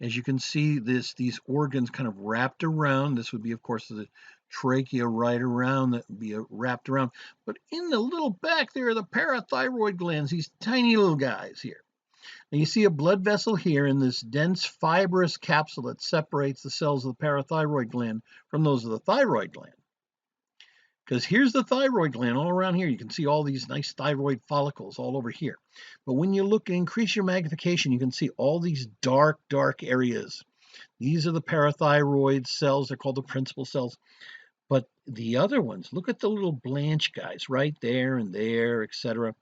as you can see, these organs kind of wrapped around. This would be, of course, the trachea right around, that would be wrapped around. But in the little back there are the parathyroid glands, these tiny little guys here. Now you see a blood vessel here in this dense fibrous capsule that separates the cells of the parathyroid gland from those of the thyroid gland. Because here's the thyroid gland all around here. You can see all these nice thyroid follicles all over here. But when you look and increase your magnification, you can see all these dark areas. These are the parathyroid cells. They're called the principal cells. But the other ones, look at the little blanch guys right there and there, etc.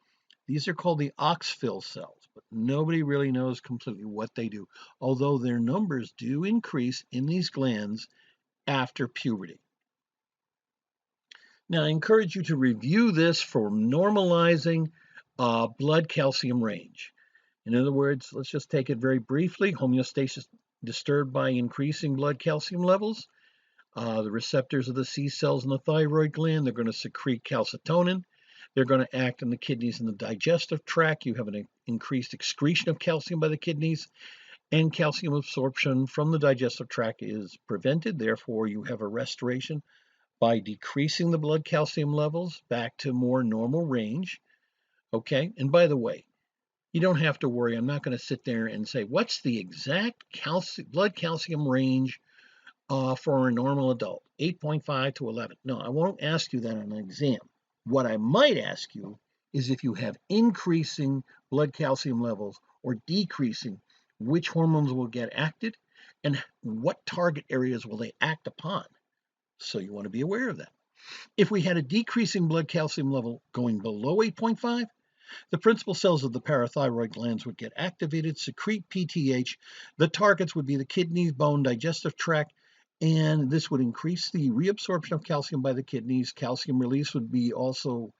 These are called the oxyphil cells, but nobody really knows completely what they do, although their numbers do increase in these glands after puberty. Now, I encourage you to review this for normalizing blood calcium range. In other words, let's just take it very briefly. Homeostasis disturbed by increasing blood calcium levels. The receptors of the C cells in the thyroid gland, they're going to secrete calcitonin. They're going to act in the kidneys and the digestive tract. You have an increased excretion of calcium by the kidneys, and calcium absorption from the digestive tract is prevented. Therefore, you have a restoration by decreasing the blood calcium levels back to more normal range. Okay, and by the way, you don't have to worry. I'm not going to sit there and say, what's the exact blood calcium range for a normal adult, 8.5 to 11. No, I won't ask you that on an exam. What I might ask you is if you have increasing blood calcium levels or decreasing, which hormones will get acted and what target areas will they act upon. So you want to be aware of that. If we had a decreasing blood calcium level going below 8.5, the principal cells of the parathyroid glands would get activated, secrete PTH. The targets would be the kidneys, bone, digestive tract, and this would increase the reabsorption of calcium by the kidneys. Calcium release would be also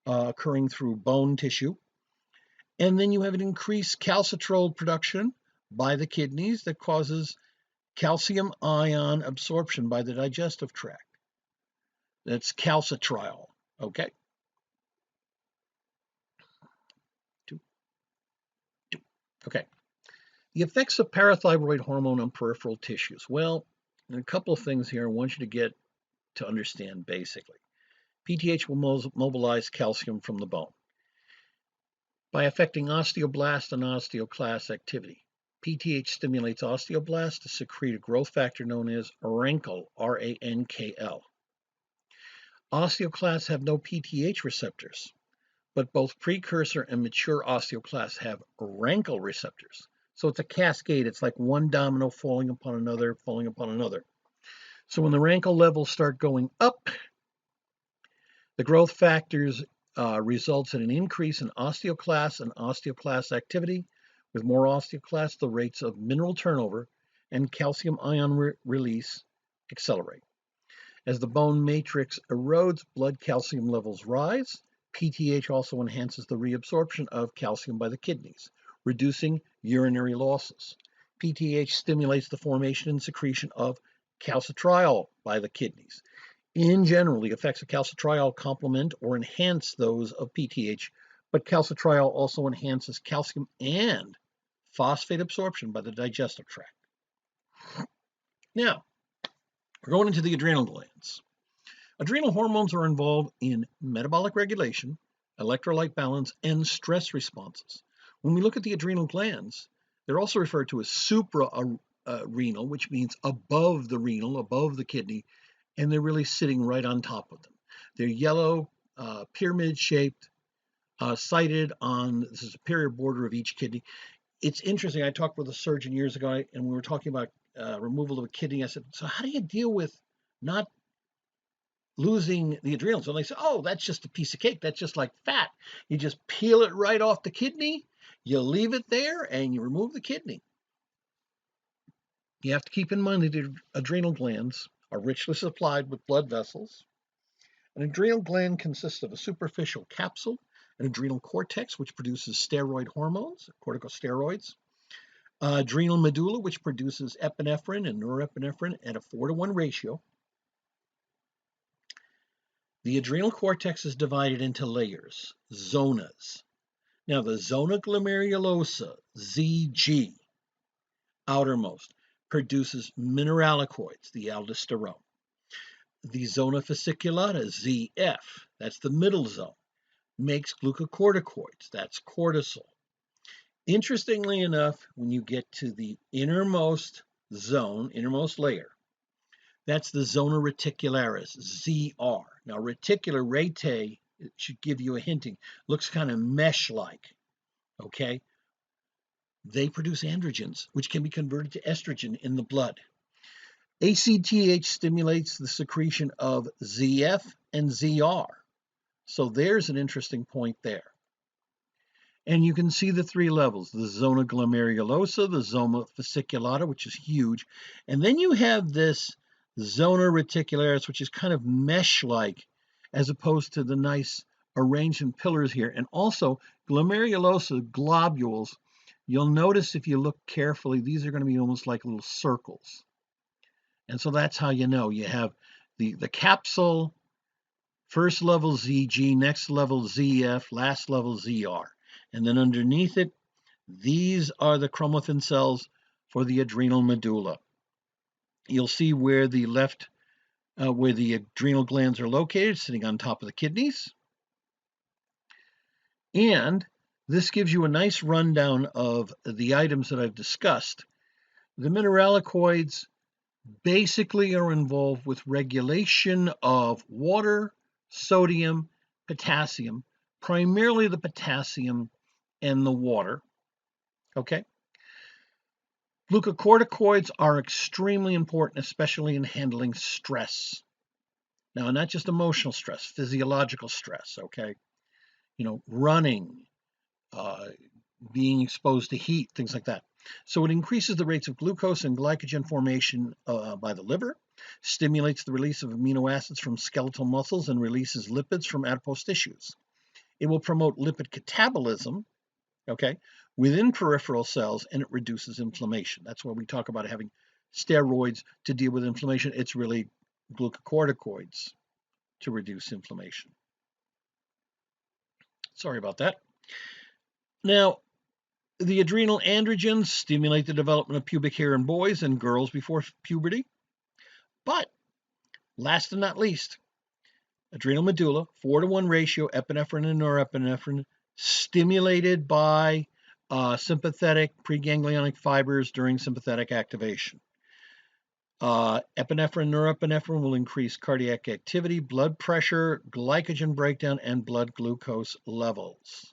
occurring through bone tissue. And then you have an increased calcitrol production by the kidneys that causes calcium ion absorption by the digestive tract. That's calcitriol, okay? Okay. The effects of parathyroid hormone on peripheral tissues. Well, a couple of things here I want you to get to understand basically. PTH will mobilize calcium from the bone by affecting osteoblast and osteoclast activity. PTH stimulates osteoblasts to secrete a growth factor known as RANKL, R-A-N-K-L. Osteoclasts have no PTH receptors, but both precursor and mature osteoclasts have RANKL receptors. So it's a cascade. It's like one domino falling upon another, falling upon another. So when the RANKL levels start going up, the growth factors results in an increase in osteoclasts and osteoclast activity. With more osteoclasts, the rates of mineral turnover and calcium ion release accelerate. As the bone matrix erodes, blood calcium levels rise. PTH also enhances the reabsorption of calcium by the kidneys, reducing urinary losses. PTH stimulates the formation and secretion of calcitriol by the kidneys. In general, the effects of calcitriol complement or enhance those of PTH, but calcitriol also enhances calcium and phosphate absorption by the digestive tract. Now, we're going into the adrenal glands. Adrenal hormones are involved in metabolic regulation, electrolyte balance, and stress responses. When we look at the adrenal glands, they're also referred to as suprarenal, which means above the renal, above the kidney, and they're really sitting right on top of them. They're yellow, pyramid-shaped, sited on the superior border of each kidney. It's interesting. I talked with a surgeon years ago, and we were talking about removal of a kidney. I said, so how do you deal with not losing the adrenals? And they say, oh, that's just a piece of cake. That's just like fat. You just peel it right off the kidney, you leave it there, and you remove the kidney. You have to keep in mind that the adrenal glands are richly supplied with blood vessels. An adrenal gland consists of a superficial capsule, an adrenal cortex, which produces steroid hormones, corticosteroids, adrenal medulla, which produces epinephrine and norepinephrine at a 4-to-1 ratio. The adrenal cortex is divided into layers, zonas. Now, the zona glomerulosa, ZG, outermost, produces mineralocorticoids, the aldosterone. The zona fasciculata, ZF, that's the middle zone, makes glucocorticoids, that's cortisol. Interestingly enough, when you get to the innermost zone, innermost layer, that's the zona reticularis, ZR. Now, reticular rete should give you a hinting. Looks kind of mesh-like, okay? They produce androgens, which can be converted to estrogen in the blood. ACTH stimulates the secretion of ZF and ZR. So there's an interesting point there. And you can see the 3 levels, the zona glomerulosa, the zona fasciculata, which is huge. And then you have this zona reticularis, which is kind of mesh-like, as opposed to the nice arranged in pillars here. And also glomerulosa globules, you'll notice if you look carefully, these are going to be almost like little circles. And so that's how you know. You have the capsule, first level ZG, next level ZF, last level ZR. And then underneath it, these are the chromatin cells for the adrenal medulla. You'll see where the where the adrenal glands are located, sitting on top of the kidneys. And this gives you a nice rundown of the items that I've discussed. The mineralocorticoids basically are involved with regulation of water, sodium, potassium, primarily the potassium and the water, okay? Glucocorticoids are extremely important, especially in handling stress. Now, not just emotional stress, physiological stress, okay? You know, running, being exposed to heat, things like that. So it increases the rates of glucose and glycogen formation by the liver, stimulates the release of amino acids from skeletal muscles, and releases lipids from adipose tissues. It will promote lipid catabolism, okay, within peripheral cells, and it reduces inflammation. That's why we talk about having steroids to deal with inflammation. It's really glucocorticoids to reduce inflammation. Sorry about that. Now, the adrenal androgens stimulate the development of pubic hair in boys and girls before puberty. But last and not least, adrenal medulla, 4-to-1 ratio, epinephrine and norepinephrine, stimulated by sympathetic preganglionic fibers during sympathetic activation. Epinephrine, norepinephrine will increase cardiac activity, blood pressure, glycogen breakdown, and blood glucose levels.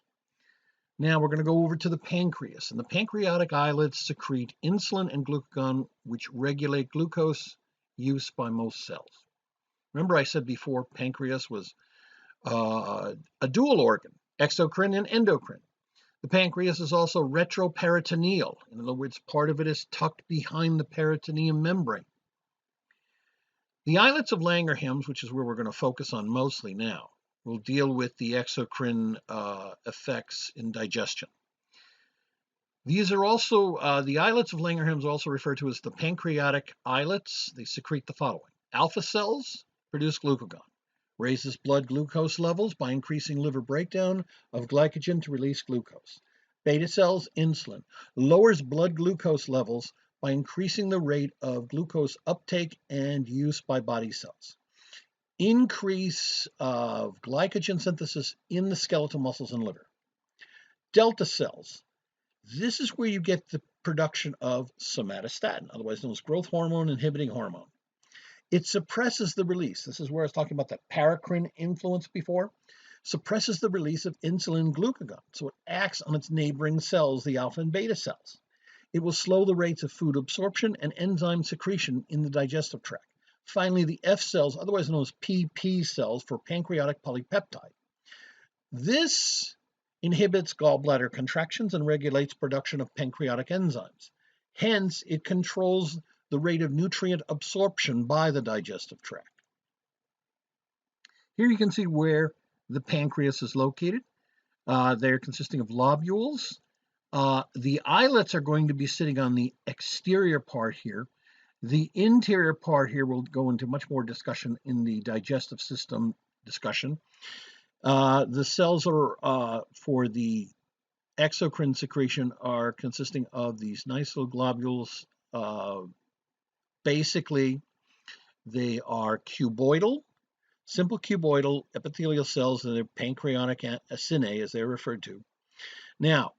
Now we're going to go over to the pancreas, and the pancreatic islets secrete insulin and glucagon, which regulate glucose use by most cells. Remember I said before, pancreas was a dual organ, exocrine and endocrine. The pancreas is also retroperitoneal. In other words, part of it is tucked behind the peritoneum membrane. The islets of Langerhans, which is where we're going to focus on mostly now, will deal with the exocrine effects in digestion. These are also, the islets of Langerhans are also referred to as the pancreatic islets. They secrete the following. Alpha cells produce glucagon, raises blood glucose levels by increasing liver breakdown of glycogen to release glucose. Beta cells, insulin, lowers blood glucose levels by increasing the rate of glucose uptake and use by body cells. increase of glycogen synthesis in the skeletal muscles and liver. Delta cells, this is where you get the production of somatostatin, otherwise known as growth hormone inhibiting hormone. It suppresses the release. This is where I was talking about the paracrine influence before. Suppresses the release of insulin glucagon. So it acts on its neighboring cells, the alpha and beta cells. It will slow the rates of food absorption and enzyme secretion in the digestive tract. Finally, the F cells, otherwise known as PP cells for pancreatic polypeptide. This inhibits gallbladder contractions and regulates production of pancreatic enzymes. Hence, it controls the rate of nutrient absorption by the digestive tract. Here you can see where the pancreas is located. They're consisting of lobules. The islets are going to be sitting on the exterior part here. The interior part here will go into much more discussion in the digestive system discussion. The cells are for the exocrine secretion are consisting of these nice little globules. Basically, they are cuboidal, simple cuboidal epithelial cells, and they're pancreatic acini, as they're referred to. Now,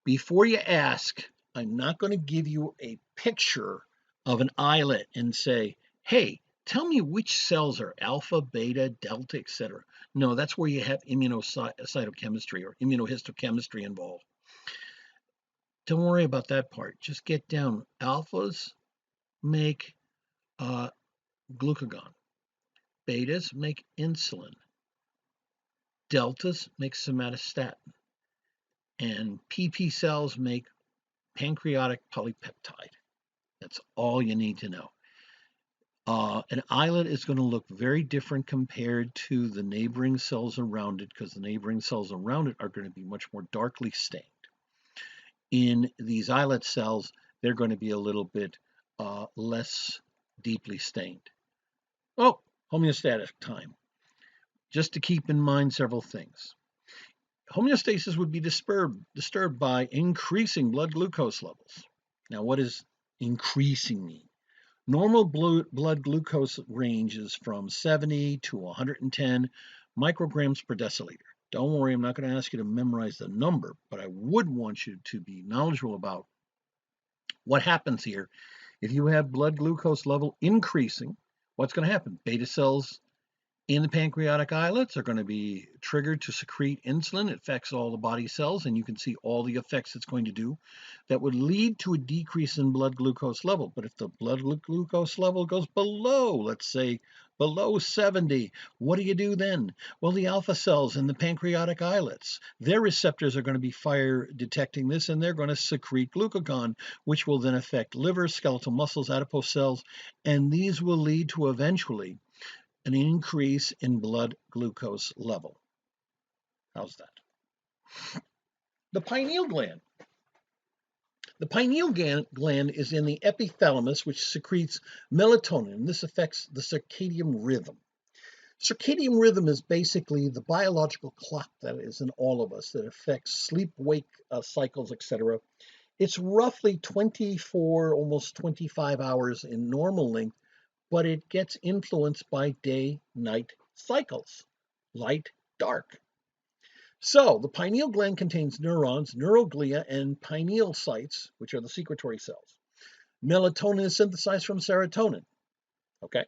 before you ask, I'm not going to give you a picture of an islet and say, hey, tell me which cells are alpha, beta, delta, etc. No, that's where you have immunocytochemistry or immunohistochemistry involved. Don't worry about that part. Just get down. Alphas make glucagon. Betas make insulin. Deltas make somatostatin. And PP cells make pancreatic polypeptide. That's all you need to know. An islet is going to look very different compared to the neighboring cells around it, because the neighboring cells around it are going to be much more darkly stained. In these islet cells, they're going to be a little bit less deeply stained. Oh, homeostatic time. Just to keep in mind several things. Homeostasis would be disturbed by increasing blood glucose levels. Now, what does increasing mean? Normal blood glucose range is from 70 to 110 micrograms per deciliter. Don't worry, I'm not going to ask you to memorize the number, but I would want you to be knowledgeable about what happens here. If you have blood glucose level increasing, what's going to happen? Beta cells in the pancreatic islets are going to be triggered to secrete insulin. It affects all the body cells, and you can see all the effects it's going to do. That would lead to a decrease in blood glucose level. But if the blood glucose level goes below, let's say below 70, what do you do then? Well, the alpha cells in the pancreatic islets, their receptors are going to be fire detecting this, and they're going to secrete glucagon, which will then affect liver, skeletal muscles, adipose cells, and these will lead to eventually an increase in blood glucose level. How's that? The pineal gland. The pineal gland is in the epithalamus, which secretes melatonin. This affects the circadian rhythm. Circadian rhythm is basically the biological clock that is in all of us that affects sleep-wake cycles, etc. It's roughly 24, almost 25 hours in normal length, but it gets influenced by day-night cycles, light, dark. So the pineal gland contains neurons, neuroglia, and pineal cytes, which are the secretory cells. Melatonin is synthesized from serotonin. Okay.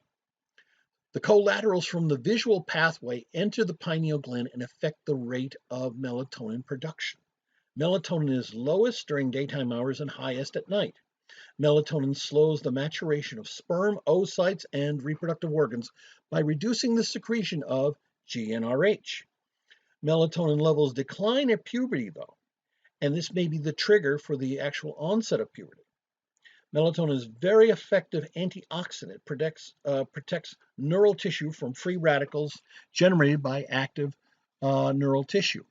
The collaterals from the visual pathway enter the pineal gland and affect the rate of melatonin production. Melatonin is lowest during daytime hours and highest at night. Melatonin slows the maturation of sperm, oocytes, and reproductive organs by reducing the secretion of GnRH. Melatonin levels decline at puberty, though, and this may be the trigger for the actual onset of puberty. Melatonin is a very effective antioxidant, protects neural tissue from free radicals generated by active neural tissue.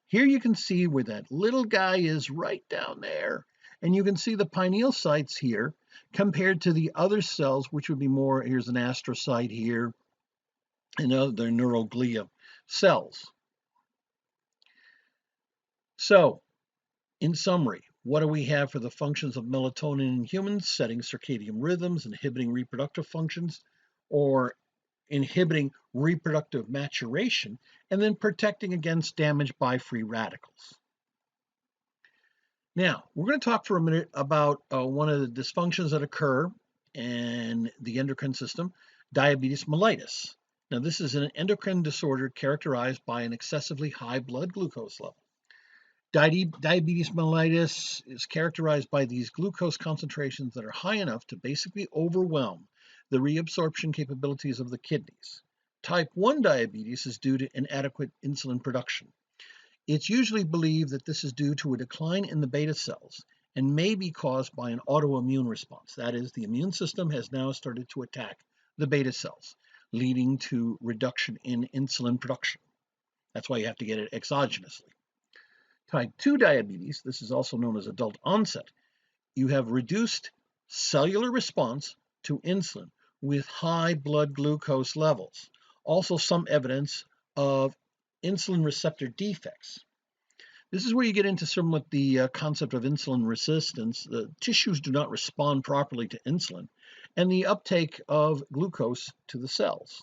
Here you can see where that little guy is right down there. And you can see the pineal cytes here compared to the other cells, which would be more, here's an astrocyte here, and other neuroglia cells. So, in summary, what do we have for the functions of melatonin in humans? Setting circadian rhythms, inhibiting reproductive functions, or inhibiting reproductive maturation, and then protecting against damage by free radicals. Now, we're going to talk for a minute about one of the dysfunctions that occur in the endocrine system, diabetes mellitus. Now, this is an endocrine disorder characterized by an excessively high blood glucose level. Diabetes mellitus is characterized by these glucose concentrations that are high enough to basically overwhelm the reabsorption capabilities of the kidneys. Type 1 diabetes is due to inadequate insulin production. It's usually believed that this is due to a decline in the beta cells and may be caused by an autoimmune response. That is, the immune system has now started to attack the beta cells, leading to reduction in insulin production. That's why you have to get it exogenously. Type 2 diabetes, this is also known as adult onset, you have reduced cellular response to insulin with high blood glucose levels. Also some evidence of insulin receptor defects. This is where you get into somewhat the concept of insulin resistance. The tissues do not respond properly to insulin and the uptake of glucose to the cells.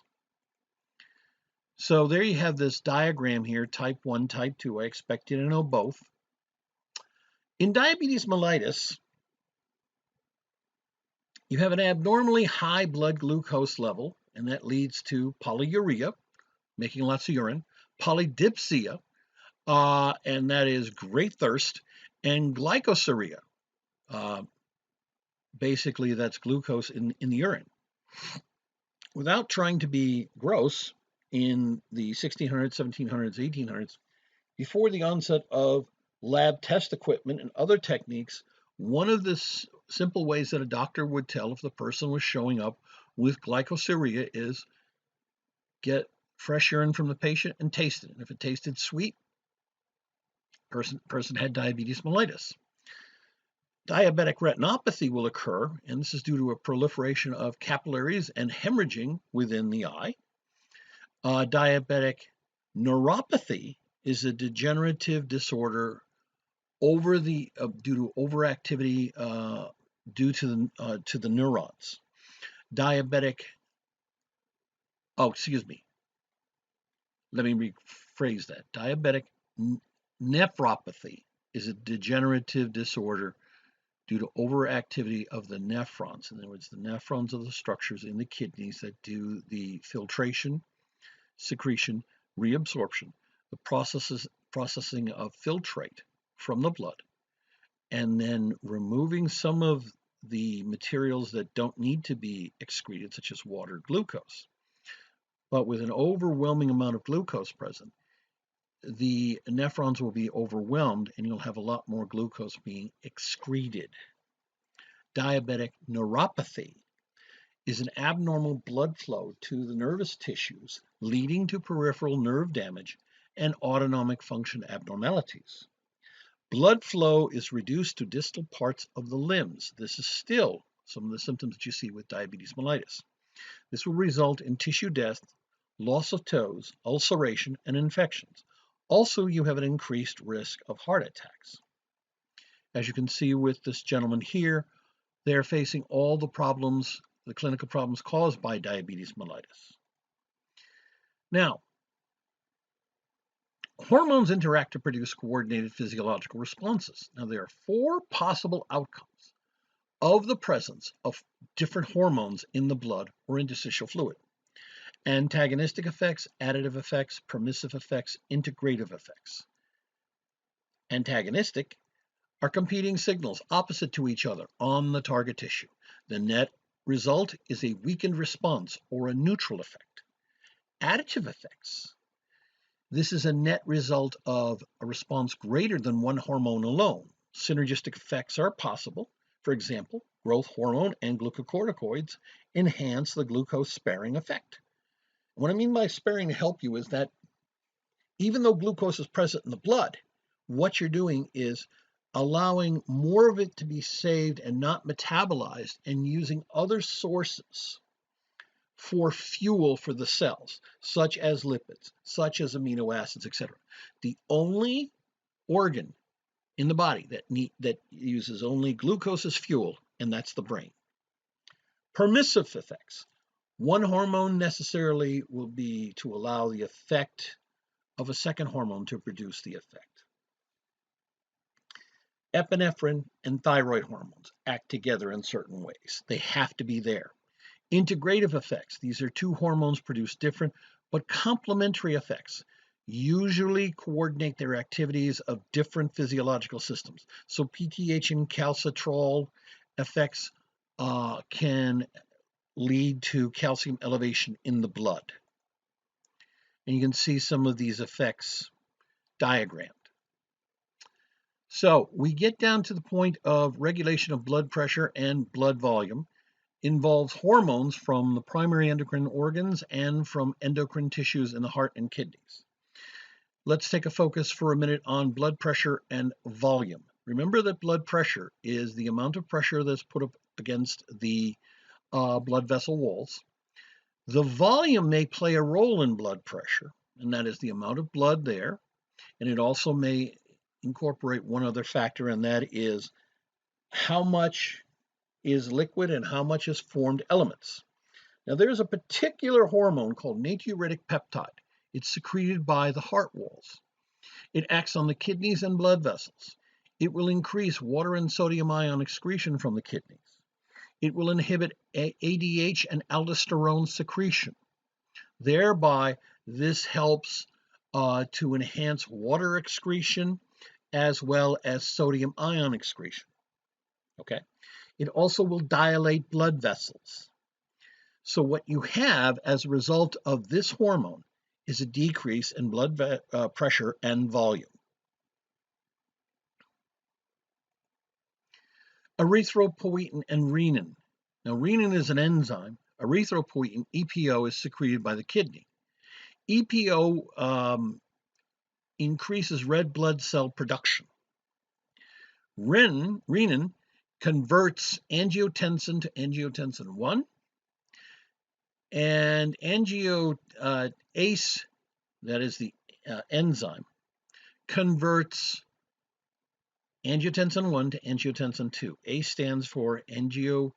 So there you have this diagram here, type 1, type 2. I expect you to know both. In diabetes mellitus, you have an abnormally high blood glucose level, and that leads to polyuria, making lots of urine, polydipsia, and that is great thirst, and glycosuria. Basically, that's glucose in the urine. Without trying to be gross, in the 1600s, 1700s, 1800s, before the onset of lab test equipment and other techniques, one of the simple ways that a doctor would tell if the person was showing up with glycosuria is get fresh urine from the patient and taste it. And if it tasted sweet, person had diabetes mellitus. Diabetic retinopathy will occur, and this is due to a proliferation of capillaries and hemorrhaging within the eye. Diabetic neuropathy is a degenerative disorder due to overactivity due to the neurons. Let me rephrase that. Diabetic nephropathy is a degenerative disorder due to overactivity of the nephrons. In other words, the nephrons are the structures in the kidneys that do the filtration, secretion, reabsorption, the processing of filtrate from the blood, and then removing some of the materials that don't need to be excreted, such as water, glucose. But with an overwhelming amount of glucose present, the nephrons will be overwhelmed and you'll have a lot more glucose being excreted. Diabetic neuropathy is an abnormal blood flow to the nervous tissues, leading to peripheral nerve damage and autonomic function abnormalities. Blood flow is reduced to distal parts of the limbs. This is still some of the symptoms that you see with diabetes mellitus. This will result in tissue death, loss of toes, ulceration, and infections. Also, you have an increased risk of heart attacks. As you can see with this gentleman here, they're facing all the problems, the clinical problems caused by diabetes mellitus. Now, hormones interact to produce coordinated physiological responses. Now, there are 4 possible outcomes of the presence of different hormones in the blood or interstitial fluid. Antagonistic effects, additive effects, permissive effects, integrative effects. Antagonistic are competing signals opposite to each other on the target tissue. The net result is a weakened response or a neutral effect. Additive effects. This is a net result of a response greater than one hormone alone. Synergistic effects are possible. For example, growth hormone and glucocorticoids enhance the glucose-sparing effect. What I mean by sparing to help you is that even though glucose is present in the blood, what you're doing is allowing more of it to be saved and not metabolized and using other sources for fuel for the cells, such as lipids, such as amino acids, etc. The only organ in the body that uses only glucose as fuel, and that's the brain. Permissive effects One hormone necessarily will be to allow the effect of a second hormone to produce the effect. Epinephrine and thyroid hormones act together in certain ways. They have to be there. Integrative effects. These are two hormones produce different but complementary effects. Usually coordinate their activities of different physiological systems. So PTH and calcitrol effects can lead to calcium elevation in the blood. And you can see some of these effects diagrammed. So we get down to the point of regulation of blood pressure and blood volume. Involves hormones from the primary endocrine organs and from endocrine tissues in the heart and kidneys. Let's take a focus for a minute on blood pressure and volume. Remember that blood pressure is the amount of pressure that's put up against the blood vessel walls. The volume may play a role in blood pressure, and that is the amount of blood there. And it also may incorporate one other factor, and that is how much is liquid and how much is formed elements. Now there's a particular hormone called natriuretic peptide. It's secreted by the heart walls. It acts on the kidneys and blood vessels. It will increase water and sodium ion excretion from the kidneys. It will inhibit ADH and aldosterone secretion. Thereby, this helps to enhance water excretion as well as sodium ion excretion. Okay. It also will dilate blood vessels. So what you have as a result of this hormone is a decrease in blood pressure and volume. Erythropoietin and renin. Now renin is an enzyme. Erythropoietin, EPO, is secreted by the kidney. EPO increases red blood cell production. Renin converts angiotensin to angiotensin 1, and ACE, that is the enzyme, converts angiotensin 1 to angiotensin 2. ACE stands for angiotensin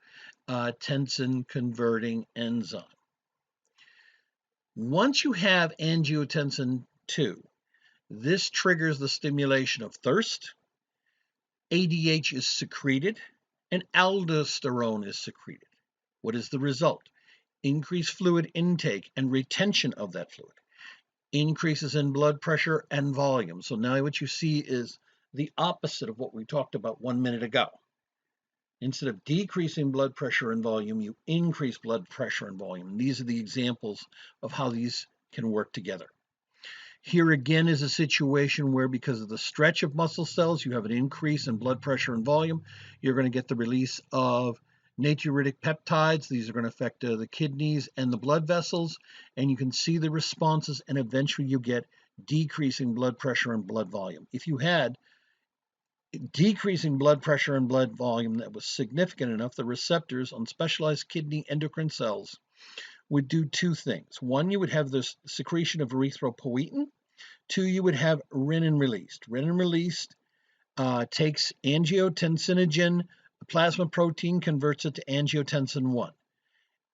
converting enzyme. Once you have angiotensin 2, this triggers the stimulation of thirst, ADH is secreted, and aldosterone is secreted. What is the result? Increased fluid intake and retention of that fluid. Increases in blood pressure and volume. So now what you see is the opposite of what we talked about 1 minute ago. Instead of decreasing blood pressure and volume, you increase blood pressure and volume. And these are the examples of how these can work together. Here again is a situation where because of the stretch of muscle cells, you have an increase in blood pressure and volume. You're going to get the release of natriuretic peptides. These are going to affect the kidneys and the blood vessels, and you can see the responses, and eventually you get decreasing blood pressure and blood volume. If you had decreasing blood pressure and blood volume that was significant enough, the receptors on specialized kidney endocrine cells would do two things. One, you would have the secretion of erythropoietin. Two, you would have renin released. Renin released takes angiotensinogen, the plasma protein, converts it to angiotensin 1.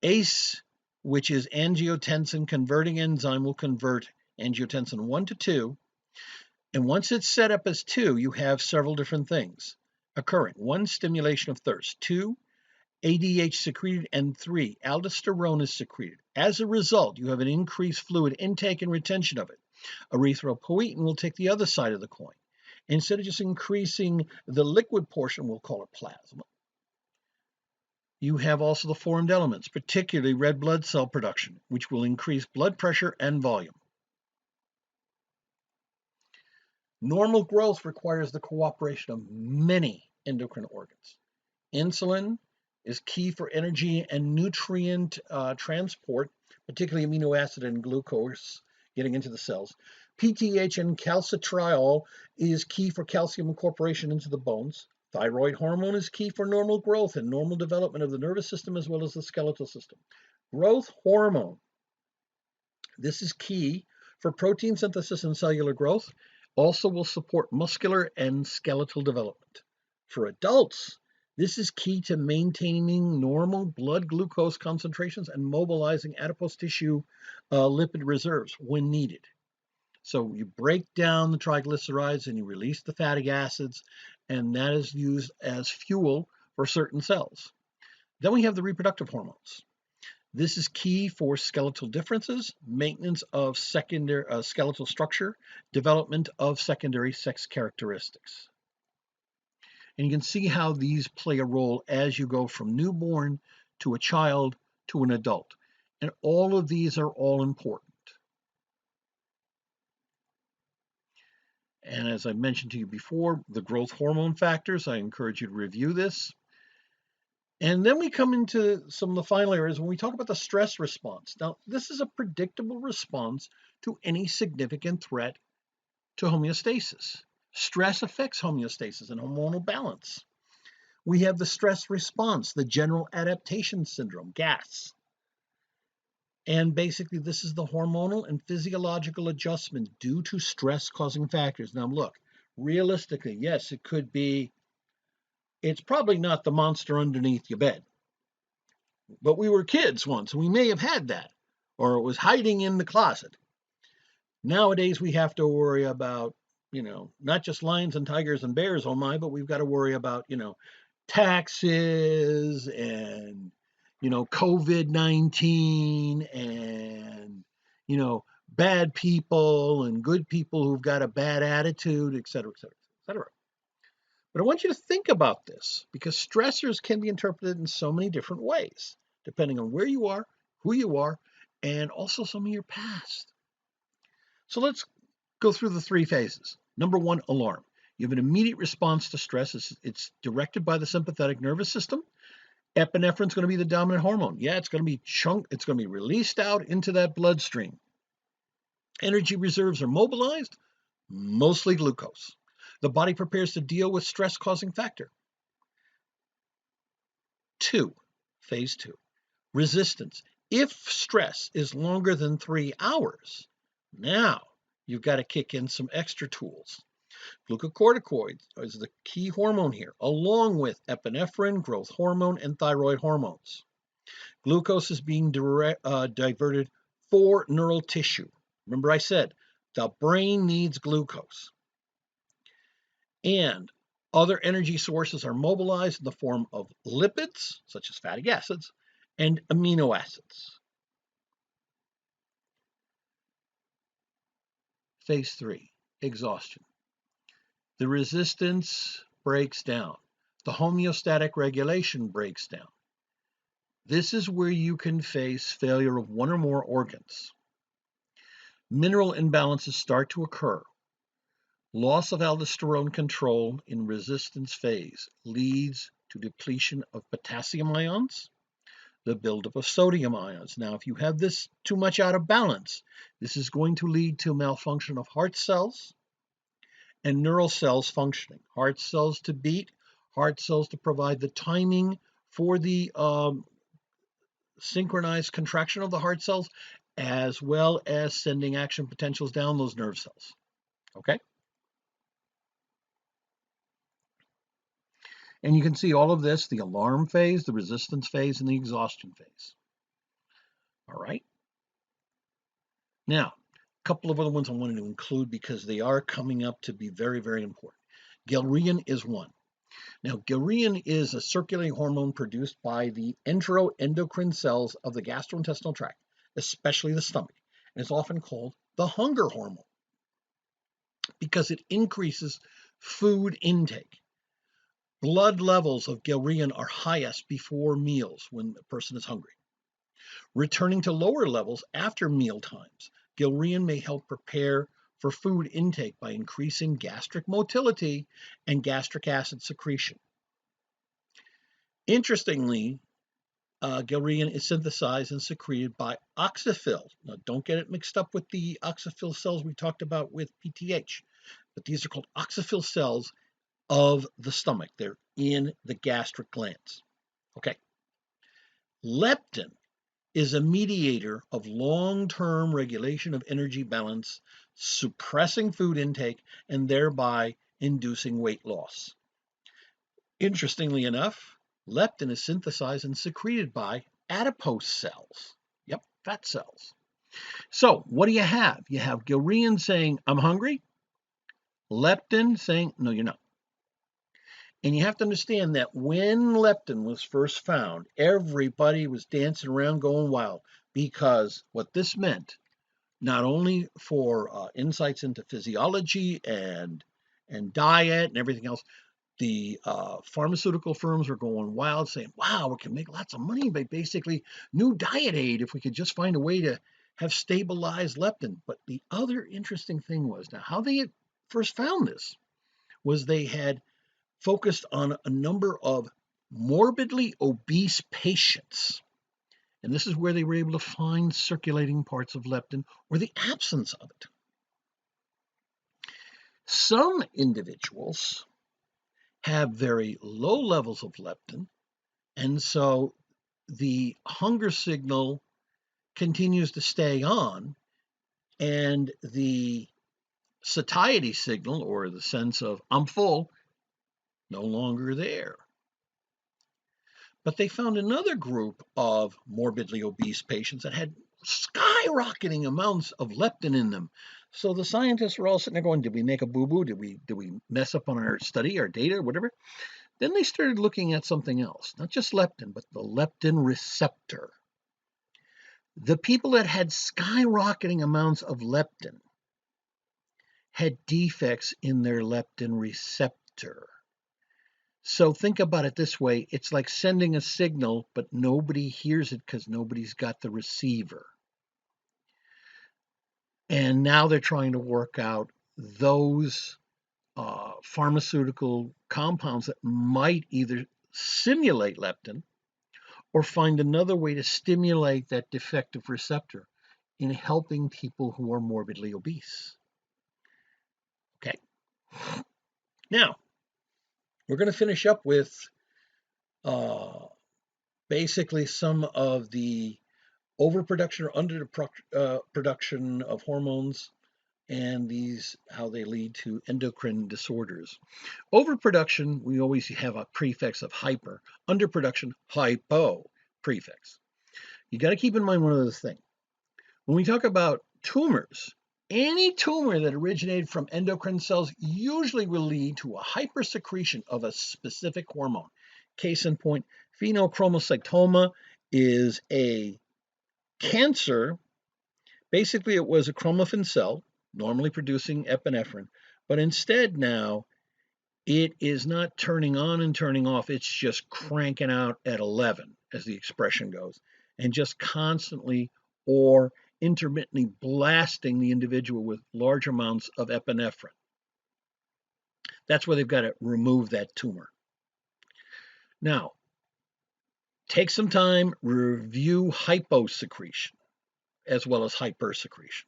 ACE, which is angiotensin converting enzyme, will convert angiotensin 1 to 2. And once it's set up as 2, you have several different things occurring. 1, stimulation of thirst. 2, ADH secreted, and 3, aldosterone is secreted. As a result, you have an increased fluid intake and retention of it. Erythropoietin will take the other side of the coin. Instead of just increasing the liquid portion, we'll call it plasma. You have also the formed elements, particularly red blood cell production, which will increase blood pressure and volume. Normal growth requires the cooperation of many endocrine organs. Insulin is key for energy and nutrient transport, particularly amino acid and glucose getting into the cells. PTH and calcitriol is key for calcium incorporation into the bones. Thyroid hormone is key for normal growth and normal development of the nervous system as well as the skeletal system. Growth hormone, this is key for protein synthesis and cellular growth. Also will support muscular and skeletal development. For adults, This is key to maintaining normal blood glucose concentrations and mobilizing adipose tissue lipid reserves when needed. So you break down the triglycerides and you release the fatty acids, and that is used as fuel for certain cells. Then we have the reproductive hormones. This is key for skeletal differences, maintenance of secondary skeletal structure, development of secondary sex characteristics. And you can see how these play a role as you go from newborn to a child to an adult. And all of these are all important. And as I mentioned to you before, the growth hormone factors, I encourage you to review this. And then we come into some of the final areas when we talk about the stress response. Now, this is a predictable response to any significant threat to homeostasis. Stress affects homeostasis and hormonal balance. We have the stress response, the general adaptation syndrome, GAS. And basically, this is the hormonal and physiological adjustment due to stress-causing factors. Now, look, realistically, yes, it could be, it's probably not the monster underneath your bed. But we were kids once, and we may have had that, or it was hiding in the closet. Nowadays, we have to worry about, not just lions and tigers and bears, oh my, but we've got to worry about, taxes and, COVID-19 and, bad people and good people who've got a bad attitude, et cetera, et cetera, et cetera. But I want you to think about this because stressors can be interpreted in so many different ways, depending on where you are, who you are, and also some of your past. So let's go through the three phases. Number one, alarm. You have an immediate response to stress. It's directed by the sympathetic nervous system. Epinephrine is going to be the dominant hormone. Yeah, it's going to be released out into that bloodstream. Energy reserves are mobilized, mostly glucose. The body prepares to deal with stress-causing factor. Phase two, resistance. If stress is longer than 3 hours, now you've got to kick in some extra tools. Glucocorticoids is the key hormone here, along with epinephrine, growth hormone, and thyroid hormones. Glucose is being diverted for neural tissue. Remember I said, the brain needs glucose. And other energy sources are mobilized in the form of lipids, such as fatty acids, and amino acids. Phase 3, exhaustion. The resistance breaks down. The homeostatic regulation breaks down. This is where you can face failure of one or more organs. Mineral imbalances start to occur. Loss of aldosterone control in resistance phase leads to depletion of potassium ions, the buildup of sodium ions. Now, if you have this too much out of balance, this is going to lead to malfunction of heart cells and neural cells functioning. Heart cells to beat, heart cells to provide the timing for the synchronized contraction of the heart cells, as well as sending action potentials down those nerve cells. Okay? And you can see all of this, the alarm phase, the resistance phase, and the exhaustion phase. All right? Now, a couple of other ones I wanted to include because they are coming up to be very, very important. Ghrelin is one. Now, ghrelin is a circulating hormone produced by the enteroendocrine cells of the gastrointestinal tract, especially the stomach, and it's often called the hunger hormone because it increases food intake. Blood levels of ghrelin are highest before meals when a person is hungry. Returning to lower levels after meal times, ghrelin may help prepare for food intake by increasing gastric motility and gastric acid secretion. Interestingly, ghrelin is synthesized and secreted by oxyphil. Now, don't get it mixed up with the oxyphil cells we talked about with PTH, but these are called oxyphil cells of the stomach. They're in the gastric glands. Okay. Leptin is a mediator of long-term regulation of energy balance, suppressing food intake and thereby inducing weight loss. Interestingly enough, leptin is synthesized and secreted by adipose cells. Yep, fat cells. So what do you have? You have ghrelin saying, I'm hungry. Leptin saying, no, you're not. And you have to understand that when leptin was first found, everybody was dancing around going wild, because what this meant, not only for insights into physiology and diet and everything else, the pharmaceutical firms were going wild, saying, wow, we can make lots of money by basically new diet aid if we could just find a way to have stabilized leptin. But the other interesting thing was, now how they had first found this was they had focused on a number of morbidly obese patients. And this is where they were able to find circulating parts of leptin or the absence of it. Some individuals have very low levels of leptin, and so the hunger signal continues to stay on, and the satiety signal, or the sense of I'm full, no longer there. But they found another group of morbidly obese patients that had skyrocketing amounts of leptin in them. So the scientists were all sitting there going, did we make a boo-boo? Did we mess up on our study, our data, or whatever? Then they started looking at something else, not just leptin, but the leptin receptor. The people that had skyrocketing amounts of leptin had defects in their leptin receptor. So think about it this way. It's like sending a signal, but nobody hears it because nobody's got the receiver. And now they're trying to work out those pharmaceutical compounds that might either simulate leptin or find another way to stimulate that defective receptor in helping people who are morbidly obese. Okay. Now, we're going to finish up with basically some of the overproduction or underproduction of hormones, and these, how they lead to endocrine disorders. Overproduction, we always have a prefix of hyper. Underproduction, hypo prefix. You got to keep in mind one other thing. When we talk about tumors, any tumor that originated from endocrine cells usually will lead to a hypersecretion of a specific hormone. Case in point, phenochromocystoma is a cancer. Basically, it was a chromaffin cell, normally producing epinephrine, but instead now it is not turning on and turning off. It's just cranking out at 11, as the expression goes, and just constantly or intermittently blasting the individual with large amounts of epinephrine. That's where they've got to remove that tumor. Now, take some time, review hyposecretion as well as hypersecretion.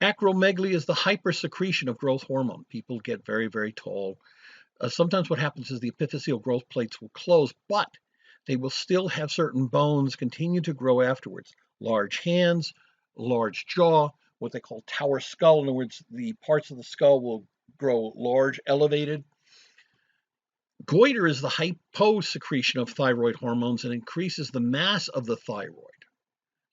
Acromegaly is the hypersecretion of growth hormone. People get very, very tall. Sometimes what happens is the epiphyseal growth plates will close, but they will still have certain bones continue to grow afterwards. Large hands, large jaw, what they call tower skull. In other words, the parts of the skull will grow large, elevated. Goiter is the hyposecretion of thyroid hormones and increases the mass of the thyroid.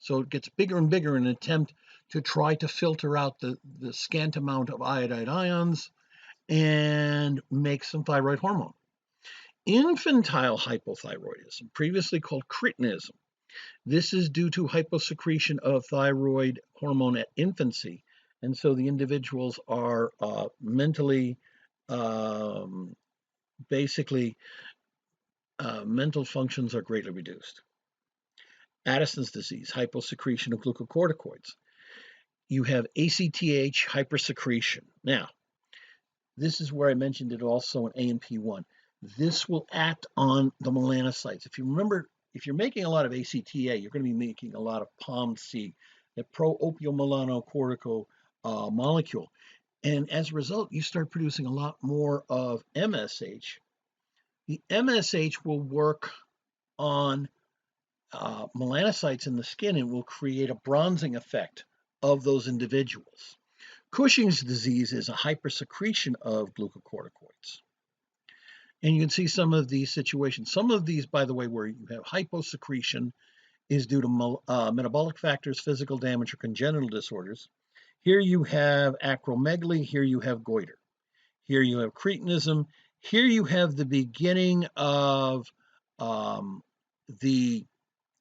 So it gets bigger and bigger in an attempt to try to filter out the scant amount of iodide ions and make some thyroid hormone. Infantile hypothyroidism, previously called cretinism. This is due to hyposecretion of thyroid hormone at infancy. And so the individuals are mentally, basically, mental functions are greatly reduced. Addison's disease, hyposecretion of glucocorticoids. You have ACTH hypersecretion. Now, this is where I mentioned it also in AMP1. This will act on the melanocytes. If you remember, if you're making a lot of ACTA, you're going to be making a lot of POMC, the pro-opiomelanocortical molecule. And as a result, you start producing a lot more of MSH. The MSH will work on melanocytes in the skin and will create a bronzing effect of those individuals. Cushing's disease is a hypersecretion of glucocorticoids. And you can see some of these situations. Some of these, by the way, where you have hyposecretion is due to metabolic factors, physical damage, or congenital disorders. Here you have acromegaly. Here you have goiter. Here you have cretinism. Here you have the beginning of the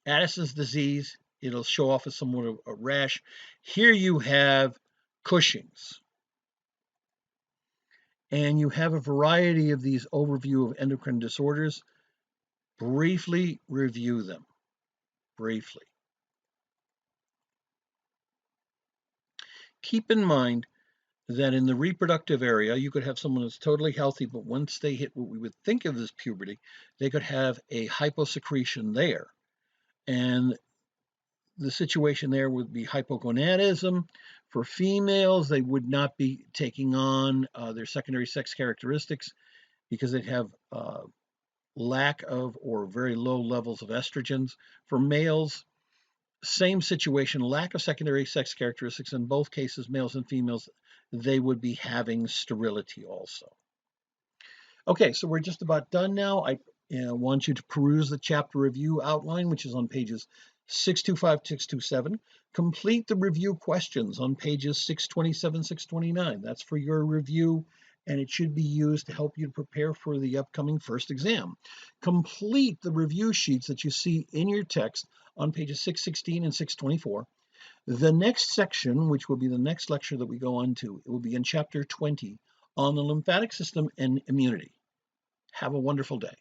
Addison's disease. It'll show off as somewhat of a rash. Here you have Cushing's. And you have a variety of these overview of endocrine disorders. Briefly review them. Briefly. Keep in mind that in the reproductive area, you could have someone that's totally healthy, but once they hit what we would think of as puberty, they could have a hyposecretion there. And the situation there would be hypogonadism. For females, they would not be taking on their secondary sex characteristics because they'd have lack of or very low levels of estrogens. For males, same situation, lack of secondary sex characteristics. In both cases, males and females, they would be having sterility also. Okay, so we're just about done now. I want you to peruse the chapter review outline, which is on pages 625, 627. Complete the review questions on pages 627, 629. That's for your review, and it should be used to help you prepare for the upcoming first exam. Complete the review sheets that you see in your text on pages 616 and 624. The next section, which will be the next lecture that we go on to, it will be in chapter 20 on the lymphatic system and immunity. Have a wonderful day.